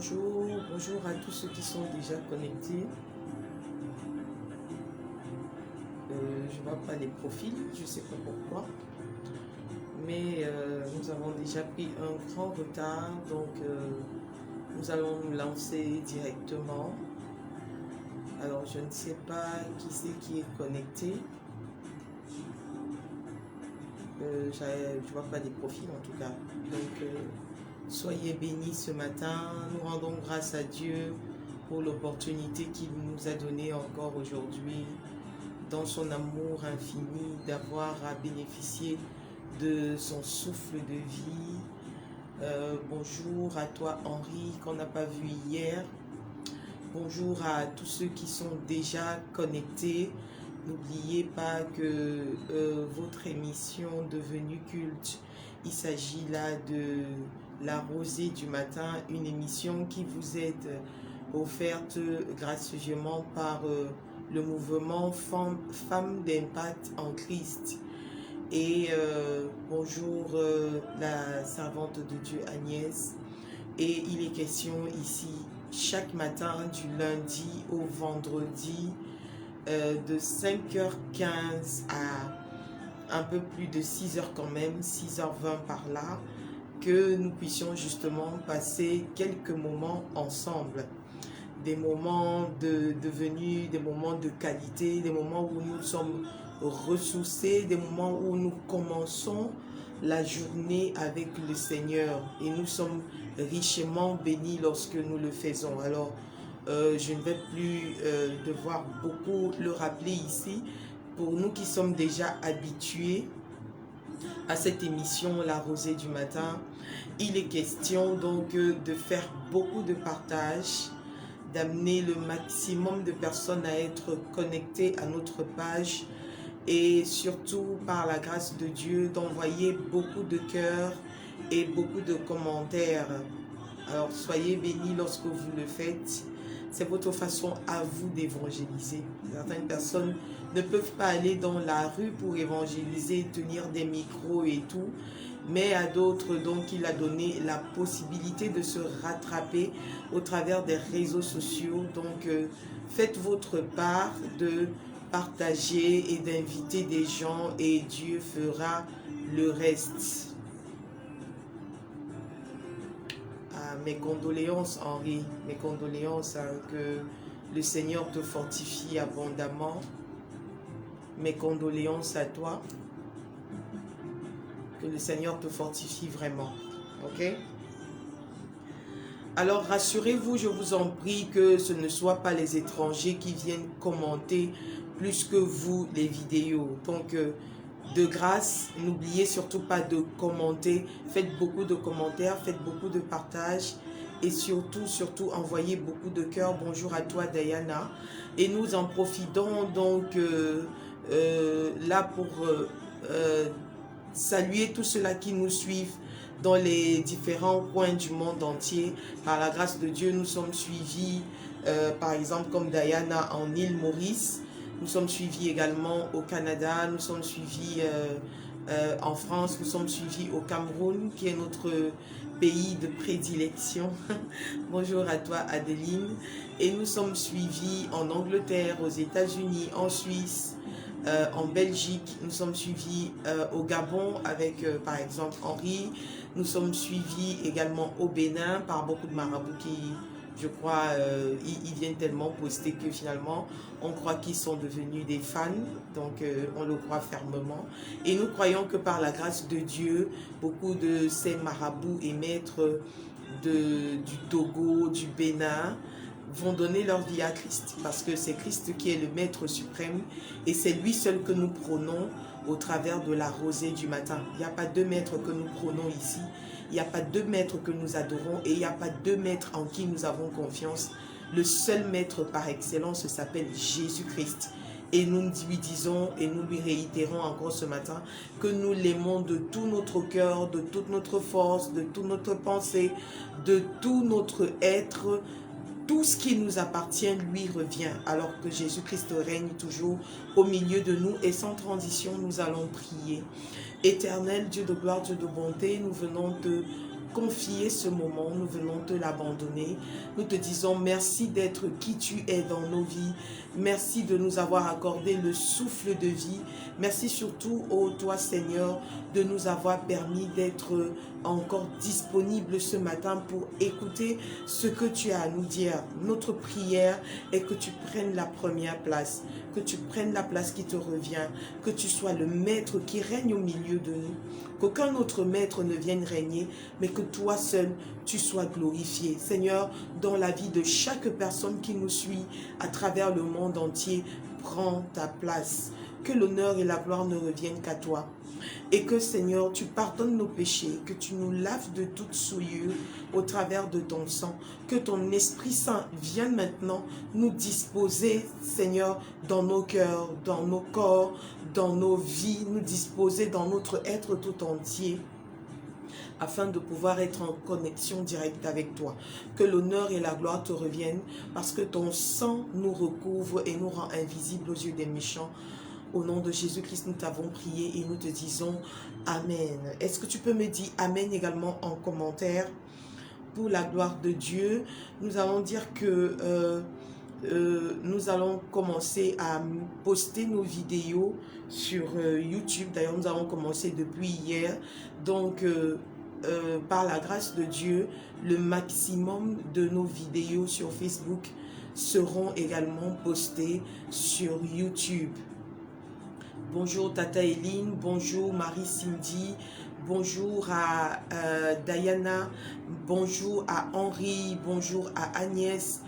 Bonjour, bonjour à tous ceux qui sont déjà connectés. Je ne vois pas les profils, je ne sais pas pourquoi. Mais nous avons déjà pris un grand retard, donc nous allons nous lancer directement. Alors je ne sais pas qui c'est qui est connecté. Je ne vois pas les profils en tout cas. Donc soyez bénis ce matin. Nous rendons grâce à Dieu pour l'opportunité qu'il nous a donnée encore aujourd'hui, dans son amour infini, d'avoir à bénéficier de son souffle de vie. Bonjour à toi Henri, qu'on n'a pas vu hier. Bonjour à tous ceux qui sont déjà connectés. N'oubliez pas que votre émission devenue culte, il s'agit là de la rosée du matin, une émission qui vous est offerte gracieusement par le mouvement Femmes d'impact en Christ. Et bonjour la servante de Dieu Agnès. Et il est question ici chaque matin du lundi au vendredi de 5h15 à un peu plus de 6h quand même, 6h20 par là, que nous puissions justement passer quelques moments ensemble. Des moments de devenus, des moments de qualité, des moments où nous sommes ressourcés, des moments où nous commençons la journée avec le Seigneur et nous sommes richement bénis lorsque nous le faisons. Alors, je ne vais plus devoir beaucoup le rappeler ici. Pour nous qui sommes déjà habitués à cette émission, La Rosée du matin, il est question donc de faire beaucoup de partage, d'amener le maximum de personnes à être connectées à notre page et surtout par la grâce de Dieu d'envoyer beaucoup de cœurs et beaucoup de commentaires. Alors soyez bénis lorsque vous le faites. C'est votre façon à vous d'évangéliser. Certaines personnes ne peuvent pas aller dans la rue pour évangéliser, tenir des micros et tout. Mais à d'autres, donc, il a donné la possibilité de se rattraper au travers des réseaux sociaux. Donc, faites votre part de partager et d'inviter des gens et Dieu fera le reste. Mes condoléances Henri, mes condoléances, que le Seigneur te fortifie abondamment. Mes condoléances à toi. Que le Seigneur te fortifie vraiment. Ok? Alors rassurez-vous, je vous en prie, que ce ne soit pas les étrangers qui viennent commenter plus que vous les vidéos. Donc de grâce, n'oubliez surtout pas de commenter. Faites beaucoup de commentaires, faites beaucoup de partages. Et surtout, envoyez beaucoup de cœurs. Bonjour à toi, Diana. Et nous en profitons donc là pour saluer tous ceux-là qui nous suivent dans les différents coins du monde entier. Par la grâce de Dieu, nous sommes suivis, par exemple, comme Diana en île Maurice. Nous sommes suivis également au Canada, nous sommes suivis en France, nous sommes suivis au Cameroun, qui est notre pays de prédilection. Bonjour à toi, Adeline. Et nous sommes suivis en Angleterre, aux États-Unis, en Suisse, en Belgique. Nous sommes suivis au Gabon avec, par exemple, Henri. Nous sommes suivis également au Bénin par beaucoup de marabouts qui, je crois, ils viennent tellement poster que finalement, on croit qu'ils sont devenus des fans. Donc, on le croit fermement. Et nous croyons que par la grâce de Dieu, beaucoup de ces marabouts et maîtres du Togo, du Bénin, vont donner leur vie à Christ. Parce que c'est Christ qui est le maître suprême. Et c'est lui seul que nous prônons au travers de la rosée du matin. Il n'y a pas deux maîtres que nous prônons ici. Il n'y a pas deux maîtres que nous adorons et il n'y a pas deux maîtres en qui nous avons confiance. Le seul maître par excellence s'appelle Jésus-Christ. Et nous lui disons et nous lui réitérons encore ce matin que nous l'aimons de tout notre cœur, de toute notre force, de toute notre pensée, de tout notre être. Tout ce qui nous appartient lui revient, alors que Jésus-Christ règne toujours au milieu de nous. Et sans transition, nous allons prier. Éternel Dieu de gloire, Dieu de bonté, nous venons te confier ce moment, nous venons te l'abandonner. Nous te disons merci d'être qui tu es dans nos vies. Merci de nous avoir accordé le souffle de vie. Merci surtout, ô toi Seigneur, de nous avoir permis d'être encore disponibles ce matin pour écouter ce que tu as à nous dire. Notre prière est que tu prennes la première place, que tu prennes la place qui te revient, que tu sois le maître qui règne au milieu de nous, qu'aucun autre maître ne vienne régner, mais que toi seul, tu sois glorifié. Seigneur, dans la vie de chaque personne qui nous suit à travers le monde entier, prends ta place. Que l'honneur et la gloire ne reviennent qu'à toi. Et que, Seigneur, tu pardonnes nos péchés, que tu nous laves de toute souillure au travers de ton sang. Que ton Esprit Saint vienne maintenant nous disposer, Seigneur, dans nos cœurs, dans nos corps, dans nos vies, nous disposer dans notre être tout entier, afin de pouvoir être en connexion directe avec toi. Que l'honneur et la gloire te reviennent, parce que ton sang nous recouvre et nous rend invisibles aux yeux des méchants. Au nom de Jésus-Christ, nous t'avons prié et nous te disons Amen. Est-ce que tu peux me dire Amen également en commentaire? Pour la gloire de Dieu, nous allons dire que nous allons commencer à poster nos vidéos sur YouTube. D'ailleurs, nous avons commencé depuis hier. Donc, par la grâce de Dieu, le maximum de nos vidéos sur Facebook seront également postées sur YouTube. Bonjour Tata Eline, bonjour Marie-Cindy, bonjour à Diana, bonjour à Henri, bonjour à Agnès,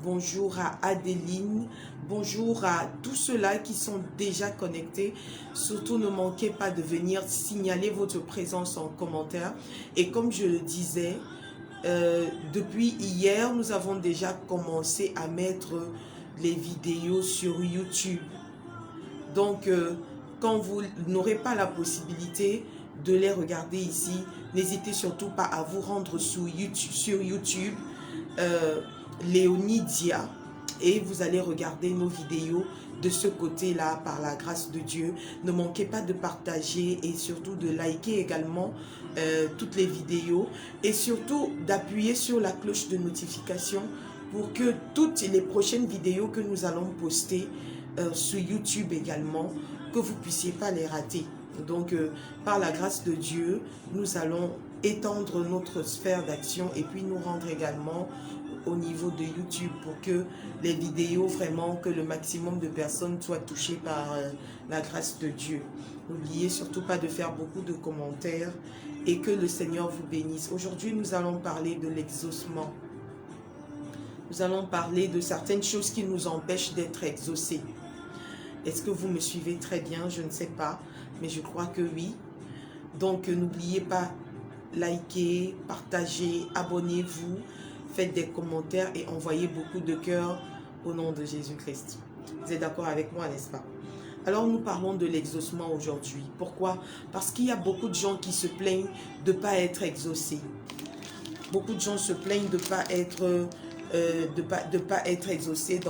bonjour à Adeline, bonjour à tous ceux-là qui sont déjà connectés. Surtout ne manquez pas de venir signaler votre présence en commentaire. Et comme je le disais, depuis hier, nous avons déjà commencé à mettre les vidéos sur YouTube. Donc, quand vous n'aurez pas la possibilité de les regarder ici, n'hésitez surtout pas à vous rendre sur YouTube, Léonie Dia, et vous allez regarder nos vidéos de ce côté-là par la grâce de Dieu. Ne manquez pas de partager et surtout de liker également toutes les vidéos et surtout d'appuyer sur la cloche de notification pour que toutes les prochaines vidéos que nous allons poster sur YouTube également, que vous ne puissiez pas les rater. Donc, par la grâce de Dieu, nous allons étendre notre sphère d'action et puis nous rendre également au niveau de YouTube pour que les vidéos, vraiment, que le maximum de personnes soient touchées par la grâce de Dieu. N'oubliez surtout pas de faire beaucoup de commentaires et que le Seigneur vous bénisse. Aujourd'hui, nous allons parler de l'exaucement. Nous allons parler de certaines choses qui nous empêchent d'être exaucés. Est-ce que vous me suivez très bien? Je ne sais pas, mais je crois que oui. Donc, n'oubliez pas, likez, partagez, abonnez-vous, faites des commentaires et envoyez beaucoup de cœurs au nom de Jésus-Christ. Vous êtes d'accord avec moi, n'est-ce pas? Alors, nous parlons de l'exaucement aujourd'hui. Pourquoi? Parce qu'il y a beaucoup de gens qui se plaignent de ne pas être exaucés. Beaucoup de gens se plaignent de ne pas être exaucés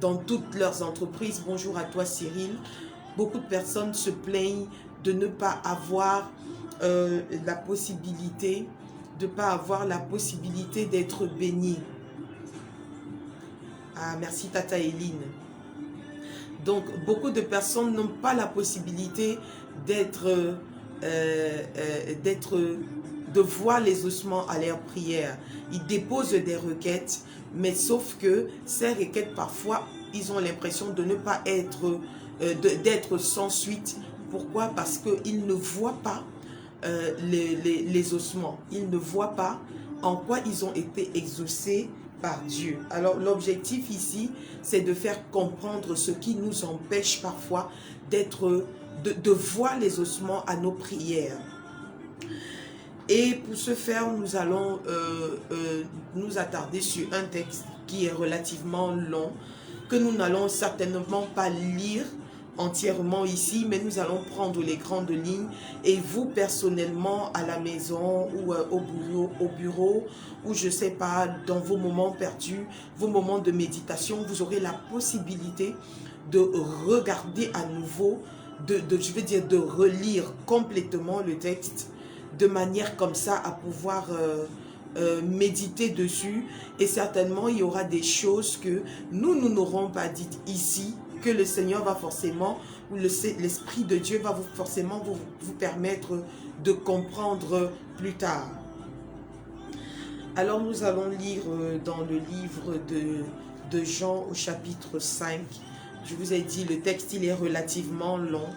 dans toutes leurs entreprises. Bonjour à toi Cyril. Beaucoup de personnes se plaignent de ne pas avoir la possibilité d'être bénis. Ah, merci Tata Eline. Donc, beaucoup de personnes n'ont pas la possibilité de voir les ossements à leur prière. Ils déposent des requêtes, mais sauf que ces requêtes, parfois, ils ont l'impression de ne pas être, d'être sans suite. Pourquoi? Parce qu'ils ne voient pas les ossements. Ils ne voient pas en quoi ils ont été exaucés par Dieu. Alors, l'objectif ici, c'est de faire comprendre ce qui nous empêche parfois de voir les ossements à nos prières. Et pour ce faire, nous allons nous attarder sur un texte qui est relativement long, que nous n'allons certainement pas lire entièrement ici, mais nous allons prendre les grandes lignes et vous personnellement à la maison ou au bureau ou je sais pas, dans vos moments perdus, vos moments de méditation, vous aurez la possibilité de regarder à nouveau, de relire complètement le texte, de manière comme ça à pouvoir méditer dessus. Et certainement, il y aura des choses que nous n'aurons pas dites ici, que le Seigneur va forcément, ou l'Esprit de Dieu va forcément vous permettre de comprendre plus tard. Alors nous allons lire dans le livre de Jean au chapitre 5. Je vous ai dit, le texte il est relativement long.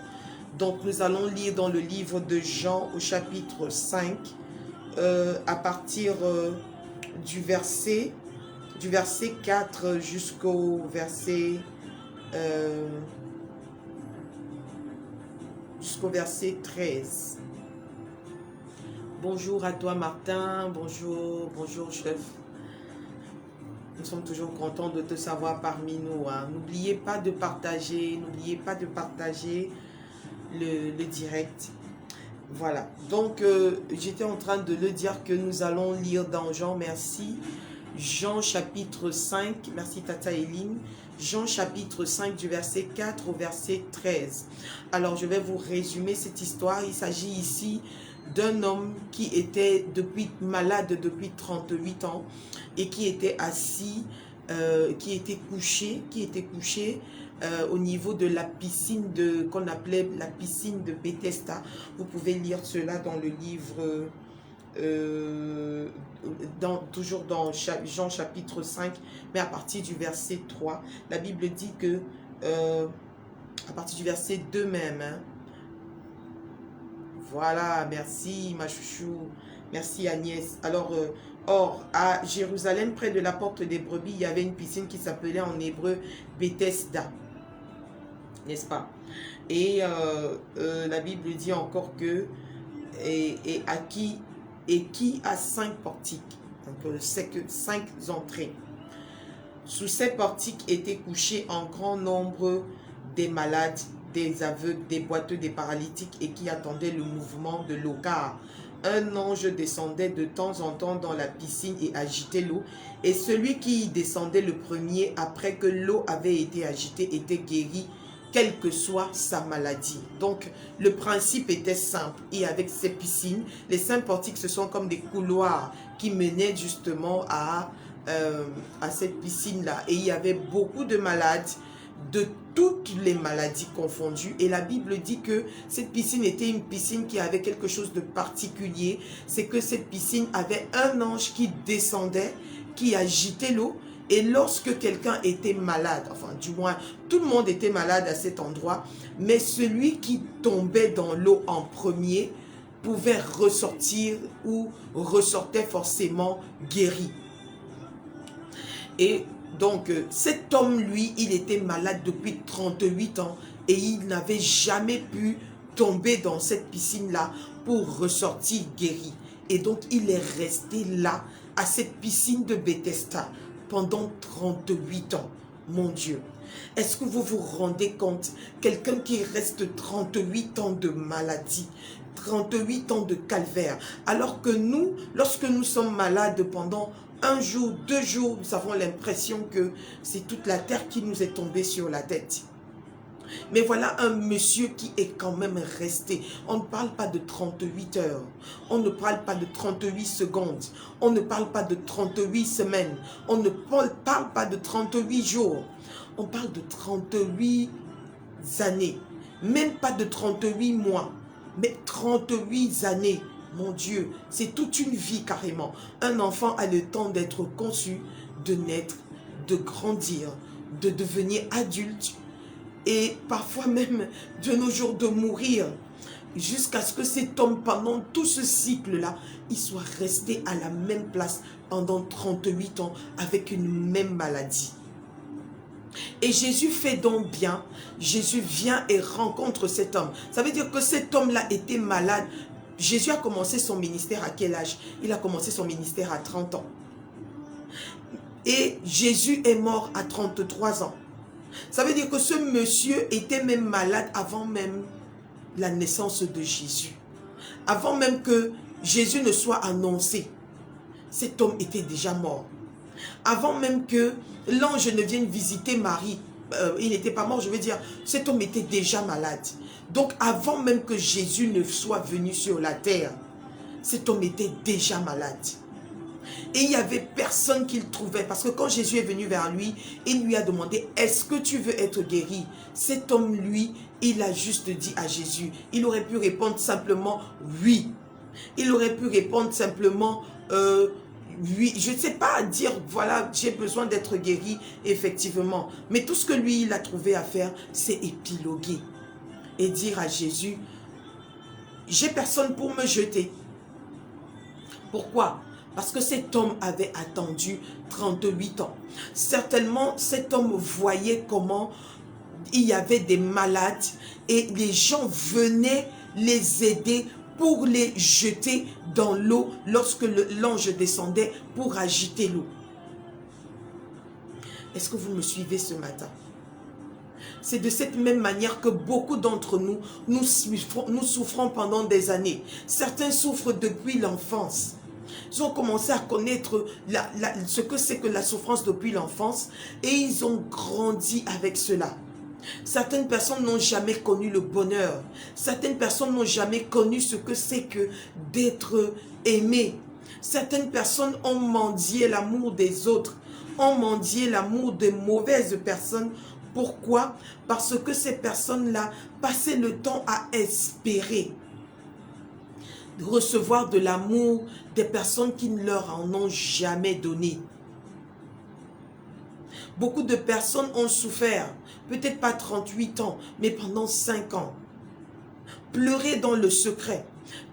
Donc nous allons lire dans le livre de Jean au chapitre 5, à partir du verset 4 jusqu'au verset 13. Bonjour à toi Martin, bonjour chef. Nous sommes toujours contents de te savoir parmi nous. Hein. N'oubliez pas de partager, le direct. Voilà, donc j'étais en train de le dire que nous allons lire dans Jean, merci. Jean chapitre 5, merci Tata Eline. Jean chapitre 5 du verset 4 au verset 13. Alors je vais vous résumer cette histoire. Il s'agit ici d'un homme qui était malade depuis 38 ans et qui était assis, qui était couché au niveau de la piscine qu'on appelait la piscine de Bethesda. Vous pouvez lire cela dans le livre, toujours dans Jean chapitre 5, mais à partir du verset 3. La Bible dit que, à partir du verset 2 même, hein, voilà, merci ma chouchou, merci Agnès. Alors, or, à Jérusalem, près de la porte des brebis, il y avait une piscine qui s'appelait en hébreu Bethesda, n'est-ce pas? Et la Bible dit encore que, qui a 5 portiques, donc c'est que 5 entrées. Sous ces portiques étaient couchés en grand nombre des malades, des aveugles, des boiteux, des paralytiques et qui attendaient le mouvement de l'eau, car un ange descendait de temps en temps dans la piscine et agitait l'eau, et celui qui y descendait le premier après que l'eau avait été agitée était guéri, quelle que soit sa maladie. Donc le principe était simple, et avec ces piscines, les 5 portiques, ce sont comme des couloirs qui menaient justement à cette piscine-là, et il y avait beaucoup de malades, de toutes les maladies confondues. Et la Bible dit que cette piscine était une piscine qui avait quelque chose de particulier. C'est que cette piscine avait un ange qui descendait, qui agitait l'eau. Et lorsque quelqu'un était malade, enfin du moins tout le monde était malade à cet endroit, mais celui qui tombait dans l'eau en premier pouvait ressortir ou ressortait forcément guéri. Et donc, cet homme, lui, il était malade depuis 38 ans et il n'avait jamais pu tomber dans cette piscine-là pour ressortir guéri. Et donc, il est resté là, à cette piscine de Bethesda, pendant 38 ans. Mon Dieu, est-ce que vous vous rendez compte? Quelqu'un qui reste 38 ans de maladie, 38 ans de calvaire, alors que nous, lorsque nous sommes malades pendant 1 jour, 2 jours, nous avons l'impression que c'est toute la terre qui nous est tombée sur la tête. Mais voilà un monsieur qui est quand même resté. On ne parle pas de 38 heures. On ne parle pas de 38 secondes. On ne parle pas de 38 semaines. On ne parle pas de 38 jours. On parle de 38 années. Même pas de 38 mois. Mais 38 années. Mon Dieu, c'est toute une vie carrément. Un enfant a le temps d'être conçu, de naître, de grandir, de devenir adulte et parfois même de nos jours de mourir. Jusqu'à ce que cet homme, pendant tout ce cycle-là, il soit resté à la même place pendant 38 ans avec une même maladie. Et Jésus fait donc bien. Jésus vient et rencontre cet homme. Ça veut dire que cet homme-là était malade. Jésus a commencé son ministère à quel âge? Il a commencé son ministère à 30 ans. Et Jésus est mort à 33 ans. Ça veut dire que ce monsieur était même malade avant même la naissance de Jésus. Avant même que Jésus ne soit annoncé, cet homme était déjà mort. Avant même que l'ange ne vienne visiter Marie, il n'était pas mort, je veux dire, cet homme était déjà malade. Donc avant même que Jésus ne soit venu sur la terre, cet homme était déjà malade. Et il n'y avait personne qu'il trouvait. Parce que quand Jésus est venu vers lui, il lui a demandé, est-ce que tu veux être guéri? Cet homme, lui, il a juste dit à Jésus. Il aurait pu répondre simplement oui. Il aurait pu répondre simplement oui. Je ne sais pas dire, voilà, j'ai besoin d'être guéri, effectivement. Mais tout ce que lui, il a trouvé à faire, c'est épiloguer. Et dire à Jésus, j'ai personne pour me jeter. Pourquoi? Parce que cet homme avait attendu 38 ans. Certainement, cet homme voyait comment il y avait des malades et les gens venaient les aider pour les jeter dans l'eau lorsque l'ange descendait pour agiter l'eau. Est-ce que vous me suivez ce matin? C'est de cette même manière que beaucoup d'entre nous, nous souffrons pendant des années. Certains souffrent depuis l'enfance. Ils ont commencé à connaître ce que c'est que la souffrance depuis l'enfance et ils ont grandi avec cela. Certaines personnes n'ont jamais connu le bonheur. Certaines personnes n'ont jamais connu ce que c'est que d'être aimé. Certaines personnes ont mendié l'amour des autres, ont mendié l'amour de mauvaises personnes. Pourquoi? Parce que ces personnes-là passaient le temps à espérer de recevoir de l'amour des personnes qui ne leur en ont jamais donné. Beaucoup de personnes ont souffert, peut-être pas 38 ans, mais pendant 5 ans. Pleurer dans le secret.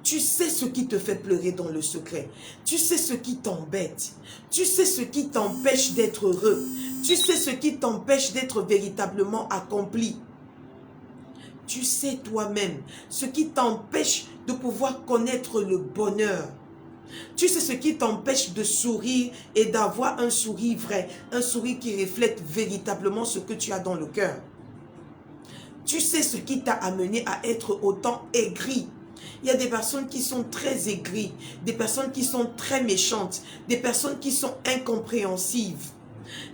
Tu sais ce qui te fait pleurer dans le secret. Tu sais ce qui t'embête. Tu sais ce qui t'empêche d'être heureux. Tu sais ce qui t'empêche d'être véritablement accompli. Tu sais toi-même ce qui t'empêche de pouvoir connaître le bonheur. Tu sais ce qui t'empêche de sourire et d'avoir un sourire vrai, un sourire qui reflète véritablement ce que tu as dans le cœur. Tu sais ce qui t'a amené à être autant aigri. Il y a des personnes qui sont très aigries, des personnes qui sont très méchantes, des personnes qui sont incompréhensives,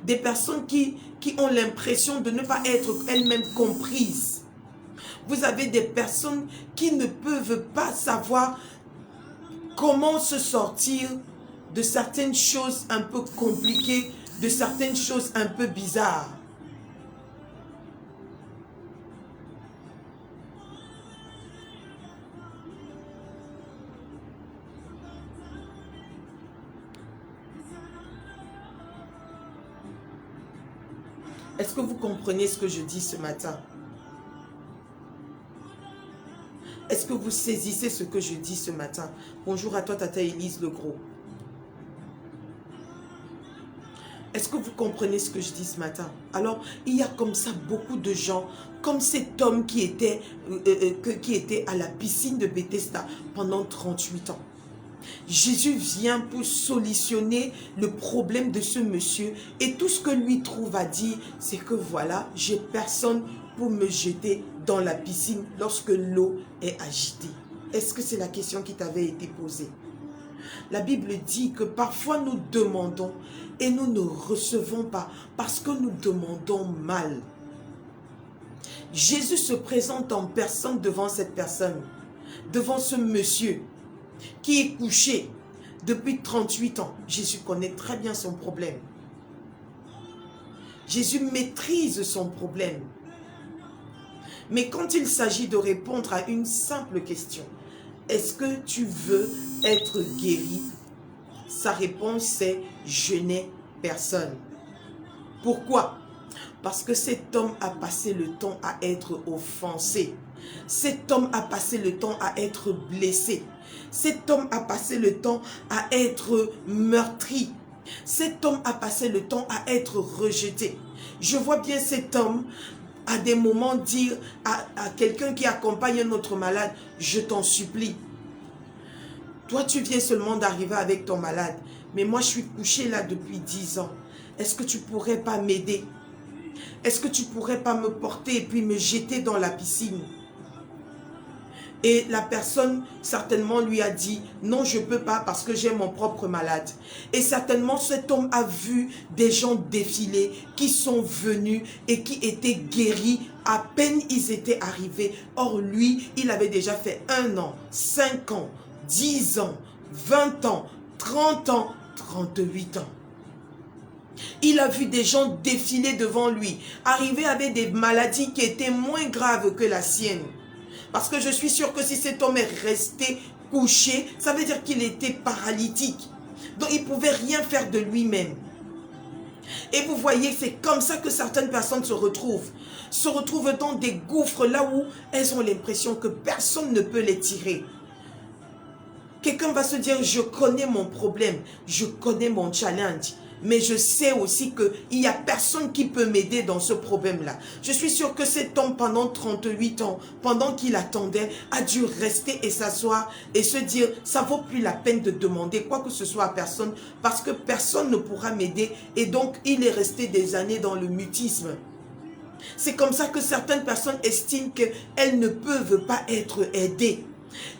des personnes qui ont l'impression de ne pas être elles-mêmes comprises. Vous avez des personnes qui ne peuvent pas savoir comment se sortir de certaines choses un peu compliquées, de certaines choses un peu bizarres. Est-ce que vous comprenez ce que je dis ce matin? Est-ce que vous saisissez ce que je dis ce matin? Bonjour à toi, Tata Élise Legros. Est-ce que vous comprenez ce que je dis ce matin? Alors, il y a comme ça beaucoup de gens, comme cet homme qui était à la piscine de Bethesda pendant 38 ans. Jésus vient pour solutionner le problème de ce monsieur et tout ce que lui trouve à dire, c'est que voilà, j'ai personne pour me jeter dans la piscine lorsque l'eau est agitée. Est-ce que c'est la question qui t'avait été posée? La Bible dit que parfois nous demandons et nous ne recevons pas parce que nous demandons mal. Jésus se présente en personne devant cette personne, devant ce monsieur qui est couché depuis 38 ans. Jésus connaît très bien son problème. Jésus maîtrise son problème. Mais quand il s'agit de répondre à une simple question, est-ce que tu veux être guéri? Sa réponse c'est « je n'ai personne ». Pourquoi? Parce que cet homme a passé le temps à être offensé. Cet homme a passé le temps à être blessé. Cet homme a passé le temps à être meurtri. Cet homme a passé le temps à être rejeté. Je vois bien cet homme à des moments dire à quelqu'un qui accompagne un autre malade, je t'en supplie. Toi, tu viens seulement d'arriver avec ton malade, mais moi, je suis couché là depuis 10 ans. Est-ce que tu pourrais pas m'aider? Est-ce que tu pourrais pas me porter et puis me jeter dans la piscine? Et la personne certainement lui a dit, non, je ne peux pas parce que j'ai mon propre malade. Et certainement cet homme a vu des gens défiler qui sont venus et qui étaient guéris à peine ils étaient arrivés. Or lui, il avait déjà fait 1 an, 5 ans, 10 ans, 20 ans, 30 ans, 38 ans. Il a vu des gens défiler devant lui, arriver avec des maladies qui étaient moins graves que la sienne. Parce que je suis sûre que si cet homme est resté couché, ça veut dire qu'il était paralytique. Donc il ne pouvait rien faire de lui-même. Et vous voyez, c'est comme ça que certaines personnes se retrouvent dans des gouffres là où elles ont l'impression que personne ne peut les tirer. Quelqu'un va se dire, je connais mon problème, je connais mon challenge, mais je sais aussi qu'il n'y a personne qui peut m'aider dans ce problème-là. Je suis sûre que cet homme, pendant 38 ans, pendant qu'il attendait, a dû rester et s'asseoir et se dire, ça ne vaut plus la peine de demander quoi que ce soit à personne, parce que personne ne pourra m'aider. Et donc, il est resté des années dans le mutisme. C'est comme ça que certaines personnes estiment qu'elles ne peuvent pas être aidées.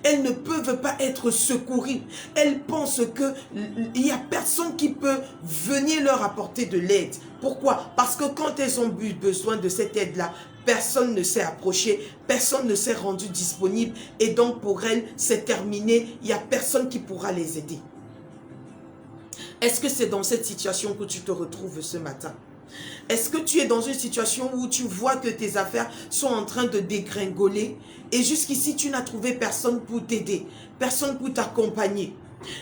Elles ne peuvent pas être secourues. Elles pensent qu'il n'y a personne qui peut venir leur apporter de l'aide. Pourquoi? Parce que quand elles ont eu besoin de cette aide-là, personne ne s'est approché, personne ne s'est rendu disponible. Et donc pour elles, c'est terminé. Il n'y a personne qui pourra les aider. Est-ce que c'est dans cette situation que tu te retrouves ce matin? Est-ce que tu es dans une situation où tu vois que tes affaires sont en train de dégringoler et jusqu'ici tu n'as trouvé personne pour t'aider, personne pour t'accompagner?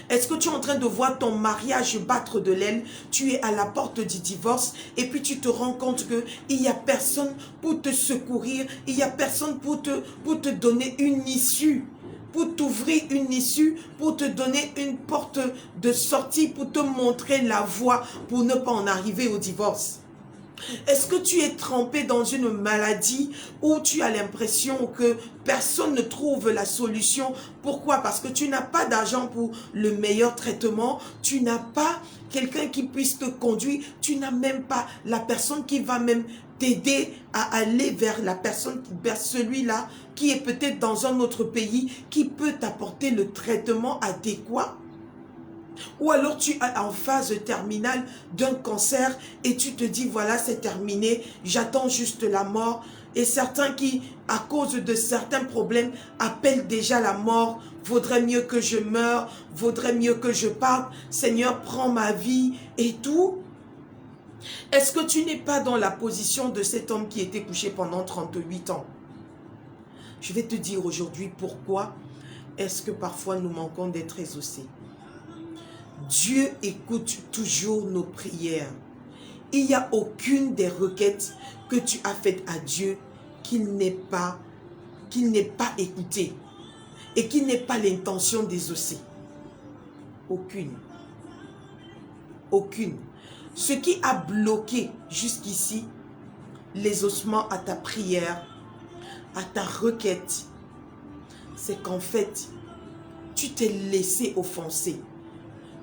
Est-ce que tu es en train de voir ton mariage battre de l'aile? Tu es à la porte du divorce et puis tu te rends compte qu'il n'y a personne pour te secourir, il n'y a personne pour te donner une issue, pour t'ouvrir une issue, pour te donner une porte de sortie, pour te montrer la voie pour ne pas en arriver au divorce. Est-ce que tu es trempé dans une maladie où tu as l'impression que personne ne trouve la solution? Pourquoi? Parce que tu n'as pas d'argent pour le meilleur traitement, tu n'as pas quelqu'un qui puisse te conduire, tu n'as même pas la personne qui va même t'aider à aller vers la personne, vers celui-là qui est peut-être dans un autre pays, qui peut t'apporter le traitement adéquat. Ou alors tu es en phase terminale d'un cancer et tu te dis voilà c'est terminé, j'attends juste la mort. Et certains qui, à cause de certains problèmes, appellent déjà la mort. Vaudrait mieux que je meure, vaudrait mieux que je parte. Seigneur, prends ma vie et tout. Est-ce que tu n'es pas dans la position de cet homme qui était couché pendant 38 ans? Je vais te dire aujourd'hui pourquoi est-ce que parfois nous manquons d'être exaucés. Dieu écoute toujours nos prières. Il n'y a aucune des requêtes que tu as faites à Dieu qu'il n'ait pas écoutée et qu'il n'ait pas l'intention d'exaucer. Aucune. Aucune. Ce qui a bloqué jusqu'ici l'exaucement à ta prière, à ta requête, c'est qu'en fait, tu t'es laissé offenser.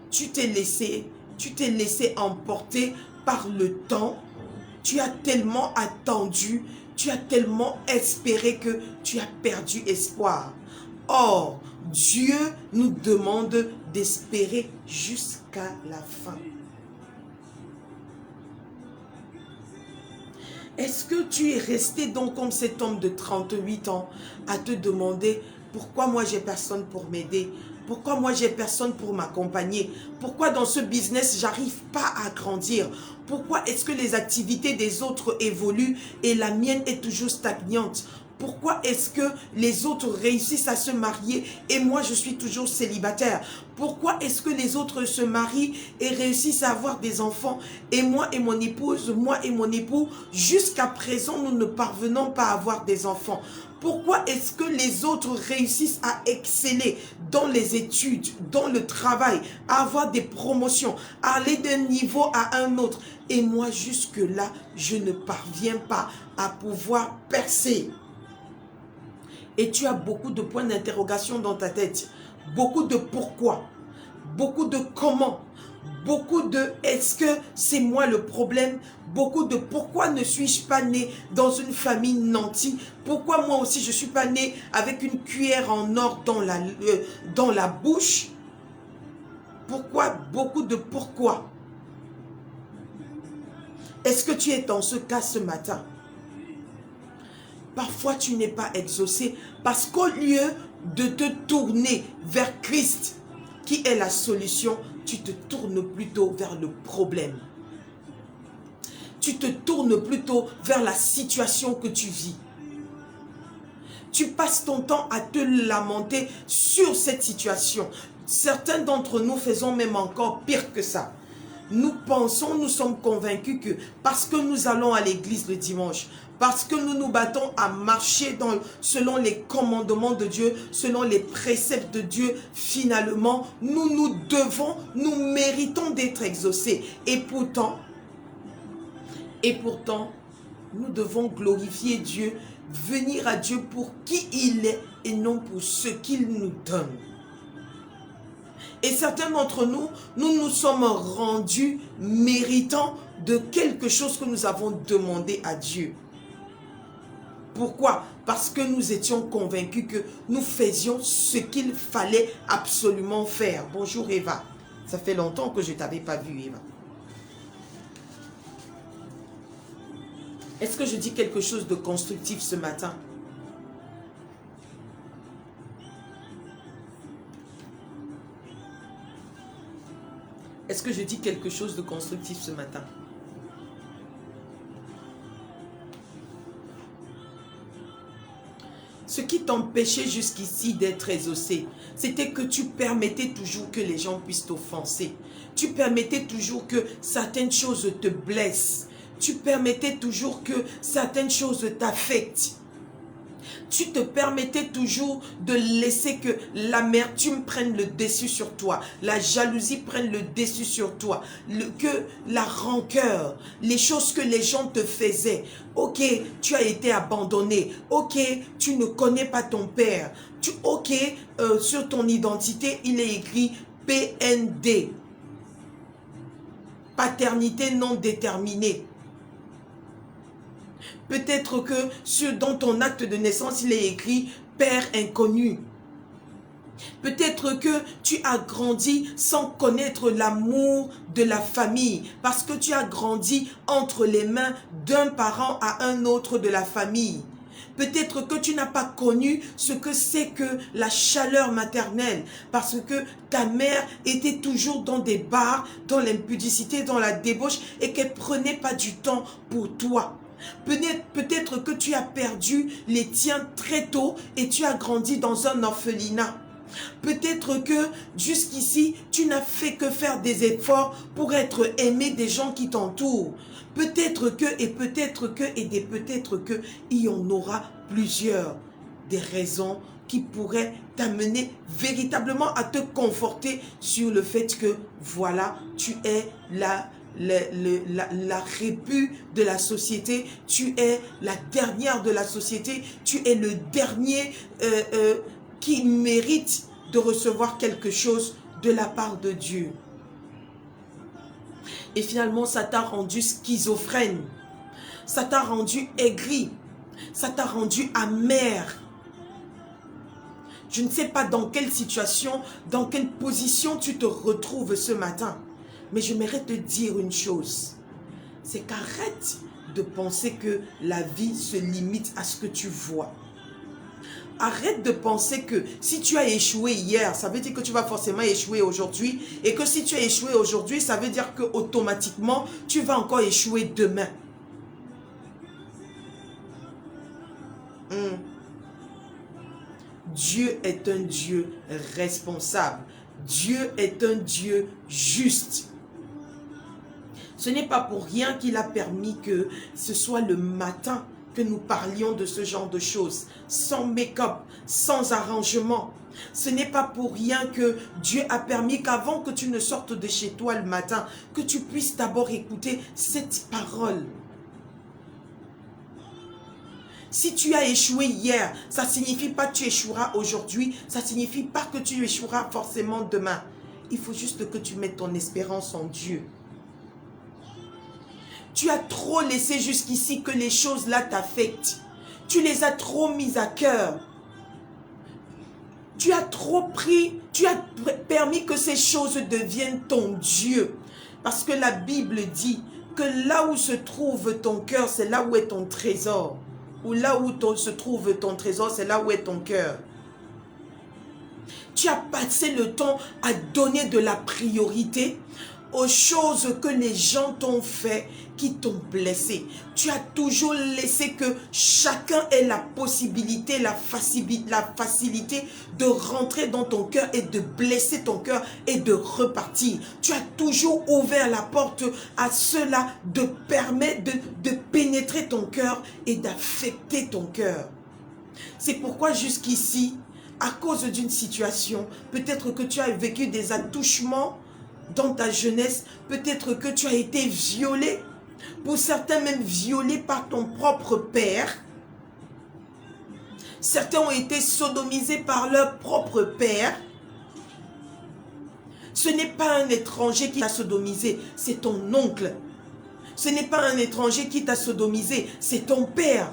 Tu t'es laissé emporter par le temps. Tu as tellement attendu, tu as tellement espéré que tu as perdu espoir. Or, Dieu nous demande d'espérer jusqu'à la fin. Est-ce que tu es resté donc comme cet homme de 38 ans à te demander pourquoi moi j'ai personne pour m'aider? Pourquoi moi j'ai personne pour m'accompagner? Pourquoi dans ce business j'arrive pas à grandir? Pourquoi est-ce que les activités des autres évoluent et la mienne est toujours stagnante? Pourquoi est-ce que les autres réussissent à se marier et moi je suis toujours célibataire? Pourquoi est-ce que les autres se marient et réussissent à avoir des enfants et moi et mon épouse, moi et mon époux, jusqu'à présent nous ne parvenons pas à avoir des enfants? Pourquoi est-ce que les autres réussissent à exceller dans les études, dans le travail, à avoir des promotions, à aller d'un niveau à un autre? Et moi jusque-là, je ne parviens pas à pouvoir percer. Et tu as beaucoup de points d'interrogation dans ta tête. Beaucoup de pourquoi. Beaucoup de comment. Beaucoup de est-ce que c'est moi le problème? Beaucoup de pourquoi ne suis-je pas né dans une famille nantie? Pourquoi moi aussi je ne suis pas né avec une cuillère en or dans la bouche? Pourquoi? Beaucoup de pourquoi. Est-ce que tu es dans ce cas ce matin? Parfois, tu n'es pas exaucé parce qu'au lieu de te tourner vers Christ, qui est la solution, tu te tournes plutôt vers le problème. Tu te tournes plutôt vers la situation que tu vis. Tu passes ton temps à te lamenter sur cette situation. Certains d'entre nous faisons même encore pire que ça. Nous pensons, nous sommes convaincus que parce que nous allons à l'église le dimanche, parce que nous nous battons à marcher selon les commandements de Dieu, selon les préceptes de Dieu, finalement, nous méritons d'être exaucés. Et pourtant, nous devons glorifier Dieu, venir à Dieu pour qui il est et non pour ce qu'il nous donne. Et certains d'entre nous, nous sommes rendus méritants de quelque chose que nous avons demandé à Dieu. Pourquoi? Parce que nous étions convaincus que nous faisions ce qu'il fallait absolument faire. Bonjour Eva. Ça fait longtemps que je ne t'avais pas vu, Eva. Est-ce que je dis quelque chose de constructif ce matin? Est-ce que je dis quelque chose de constructif ce matin? Ce qui t'empêchait jusqu'ici d'être exaucé, c'était que tu permettais toujours que les gens puissent t'offenser. Tu permettais toujours que certaines choses te blessent. Tu permettais toujours que certaines choses t'affectent. Tu te permettais toujours de laisser que l'amertume prenne le dessus sur toi, la jalousie prenne le dessus sur toi, que la rancœur, les choses que les gens te faisaient. Ok, tu as été abandonné. Ok, tu ne connais pas ton père. Sur ton identité, il est écrit PND. Paternité non déterminée. Peut-être que dans ton acte de naissance, il est écrit Père inconnu. Peut-être que tu as grandi sans connaître l'amour de la famille, parce que tu as grandi entre les mains d'un parent à un autre de la famille. Peut-être que tu n'as pas connu ce que c'est que la chaleur maternelle, parce que ta mère était toujours dans des bars, dans l'impudicité, dans la débauche, et qu'elle ne prenait pas du temps pour toi. Peut-être que tu as perdu les tiens très tôt et tu as grandi dans un orphelinat. Peut-être que jusqu'ici, tu n'as fait que faire des efforts pour être aimé des gens qui t'entourent. Peut-être que, il y en aura plusieurs. Des raisons qui pourraient t'amener véritablement à te conforter sur le fait que, voilà, tu es la répue de la société, tu es la dernière de la société, tu es le dernier qui mérite de recevoir quelque chose de la part de Dieu. Et finalement, ça t'a rendu schizophrène, ça t'a rendu aigri, ça t'a rendu amer. Je ne sais pas dans quelle situation, dans quelle position tu te retrouves ce matin. Mais j'aimerais te dire une chose, c'est qu'arrête de penser que la vie se limite à ce que tu vois. Arrête de penser que si tu as échoué hier, ça veut dire que tu vas forcément échouer aujourd'hui. Et que si tu as échoué aujourd'hui, ça veut dire que automatiquement, tu vas encore échouer demain. Dieu est un Dieu responsable. Dieu est un Dieu juste. Ce n'est pas pour rien qu'il a permis que ce soit le matin que nous parlions de ce genre de choses, sans make-up, sans arrangement. Ce n'est pas pour rien que Dieu a permis qu'avant que tu ne sortes de chez toi le matin, que tu puisses d'abord écouter cette parole. Si tu as échoué hier, ça ne signifie pas que tu échoueras aujourd'hui, ça ne signifie pas que tu échoueras forcément demain. Il faut juste que tu mettes ton espérance en Dieu. Tu as trop laissé jusqu'ici que les choses là t'affectent. Tu les as trop mises à cœur. Tu as trop pris, tu as permis que ces choses deviennent ton Dieu. Parce que la Bible dit que là où se trouve ton cœur, c'est là où est ton trésor. Ou là où se trouve ton trésor, c'est là où est ton cœur. tu as passé le temps à donner de la priorité aux choses que les gens t'ont fait, qui t'ont blessé. Tu as toujours laissé que chacun ait la possibilité, la facilité de rentrer dans ton cœur et de blesser ton cœur et de repartir. Tu as toujours ouvert la porte à cela de permettre de pénétrer ton cœur et d'affecter ton cœur. C'est pourquoi jusqu'ici, à cause d'une situation, peut-être que tu as vécu des attouchements dans ta jeunesse, peut-être que tu as été violé, pour certains même violé par ton propre père. Certains ont été sodomisés par leur propre père. Ce n'est pas un étranger qui t'a sodomisé, c'est ton oncle. Ce n'est pas un étranger qui t'a sodomisé, c'est ton père.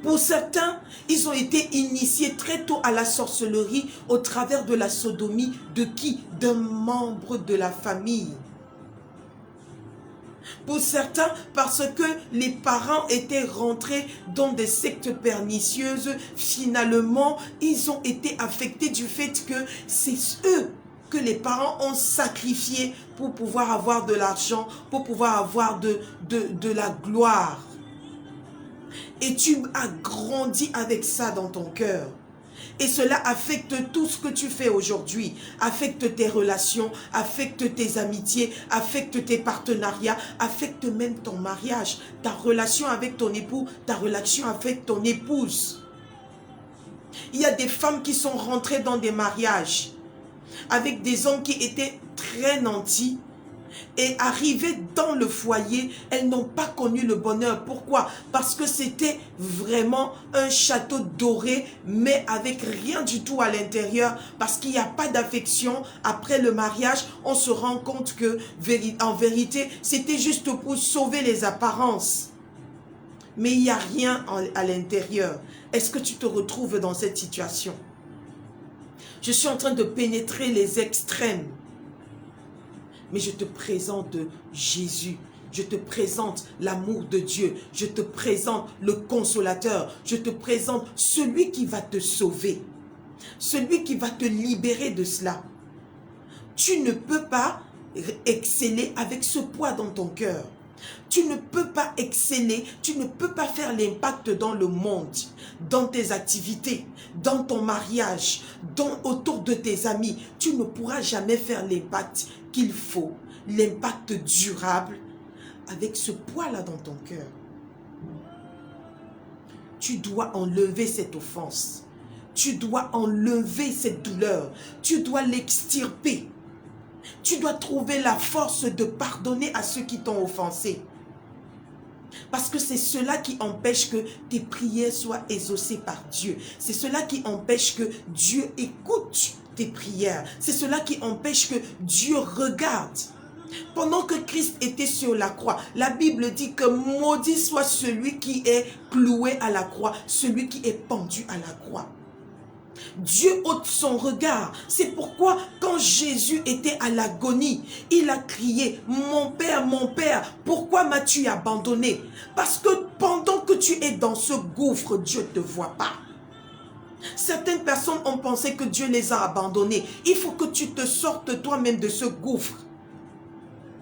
Pour certains, ils ont été initiés très tôt à la sorcellerie au travers de la sodomie de qui? D'un membre de la famille. Pour certains, parce que les parents étaient rentrés dans des sectes pernicieuses, finalement, ils ont été affectés du fait que c'est eux que les parents ont sacrifiés pour pouvoir avoir de l'argent, pour pouvoir avoir de la gloire. Et tu as grandi avec ça dans ton cœur. Et cela affecte tout ce que tu fais aujourd'hui. Affecte tes relations, affecte tes amitiés, affecte tes partenariats, affecte même ton mariage, ta relation avec ton époux, ta relation avec ton épouse. Il y a des femmes qui sont rentrées dans des mariages avec des hommes qui étaient très nantis. Et arrivées dans le foyer, elles n'ont pas connu le bonheur. Pourquoi? Parce que c'était vraiment un château doré, mais avec rien du tout à l'intérieur. Parce qu'il n'y a pas d'affection. Après le mariage, on se rend compte que, en vérité, c'était juste pour sauver les apparences. Mais il n'y a rien à l'intérieur. Est-ce que tu te retrouves dans cette situation? Je suis en train de pénétrer les extrêmes. Mais je te présente Jésus, je te présente l'amour de Dieu, je te présente le consolateur, je te présente celui qui va te sauver, celui qui va te libérer de cela. Tu ne peux pas exceller avec ce poids dans ton cœur. Tu ne peux pas exceller, tu ne peux pas faire l'impact dans le monde, dans tes activités, dans ton mariage, autour de tes amis. Tu ne pourras jamais faire l'impact qu'il faut, l'impact durable, avec ce poids-là dans ton cœur. Tu dois enlever cette offense. Tu dois enlever cette douleur. Tu dois l'extirper. Tu dois trouver la force de pardonner à ceux qui t'ont offensé. Parce que c'est cela qui empêche que tes prières soient exaucées par Dieu. C'est cela qui empêche que Dieu écoute tes prières. C'est cela qui empêche que Dieu regarde. Pendant que Christ était sur la croix, la Bible dit que maudit soit celui qui est cloué à la croix, celui qui est pendu à la croix. Dieu ôte son regard. C'est pourquoi quand Jésus était à l'agonie, il a crié, mon Père, pourquoi m'as-tu abandonné? Parce que pendant que tu es dans ce gouffre, Dieu ne te voit pas. Certaines personnes ont pensé que Dieu les a abandonnés. Il faut que tu te sortes toi-même de ce gouffre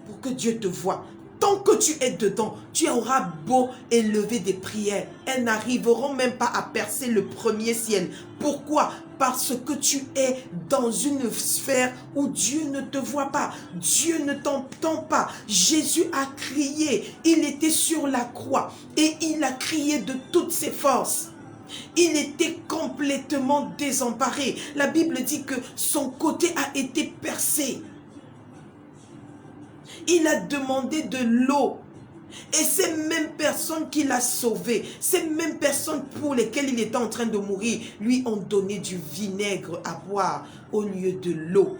pour que Dieu te voie. Tant que tu es dedans, tu auras beau élever des prières. Elles n'arriveront même pas à percer le premier ciel. Pourquoi? Parce que tu es dans une sphère où Dieu ne te voit pas. Dieu ne t'entend pas. Jésus a crié. Il était sur la croix et il a crié de toutes ses forces. Il était complètement désemparé. La Bible dit que son côté a été percé. Il a demandé de l'eau. Et ces mêmes personnes qui l'ont sauvé, ces mêmes personnes pour lesquelles il était en train de mourir, lui ont donné du vinaigre à boire au lieu de l'eau.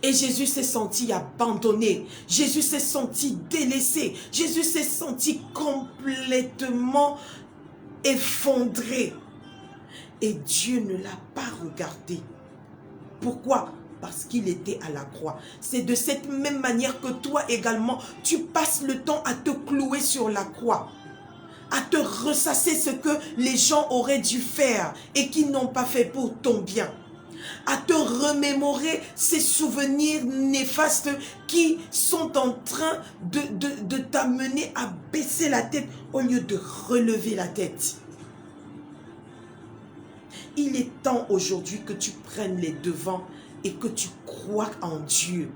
Et Jésus s'est senti abandonné. Jésus s'est senti délaissé. Jésus s'est senti complètement effondré. Et Dieu ne l'a pas regardé. Pourquoi? Parce qu'il était à la croix. C'est de cette même manière que toi également, tu passes le temps à te clouer sur la croix. à te ressasser ce que les gens auraient dû faire et qu'ils n'ont pas fait pour ton bien, à te remémorer ces souvenirs néfastes qui sont en train de t'amener à baisser la tête au lieu de relever la tête. Il est temps aujourd'hui que tu prennes les devants et que tu crois en Dieu.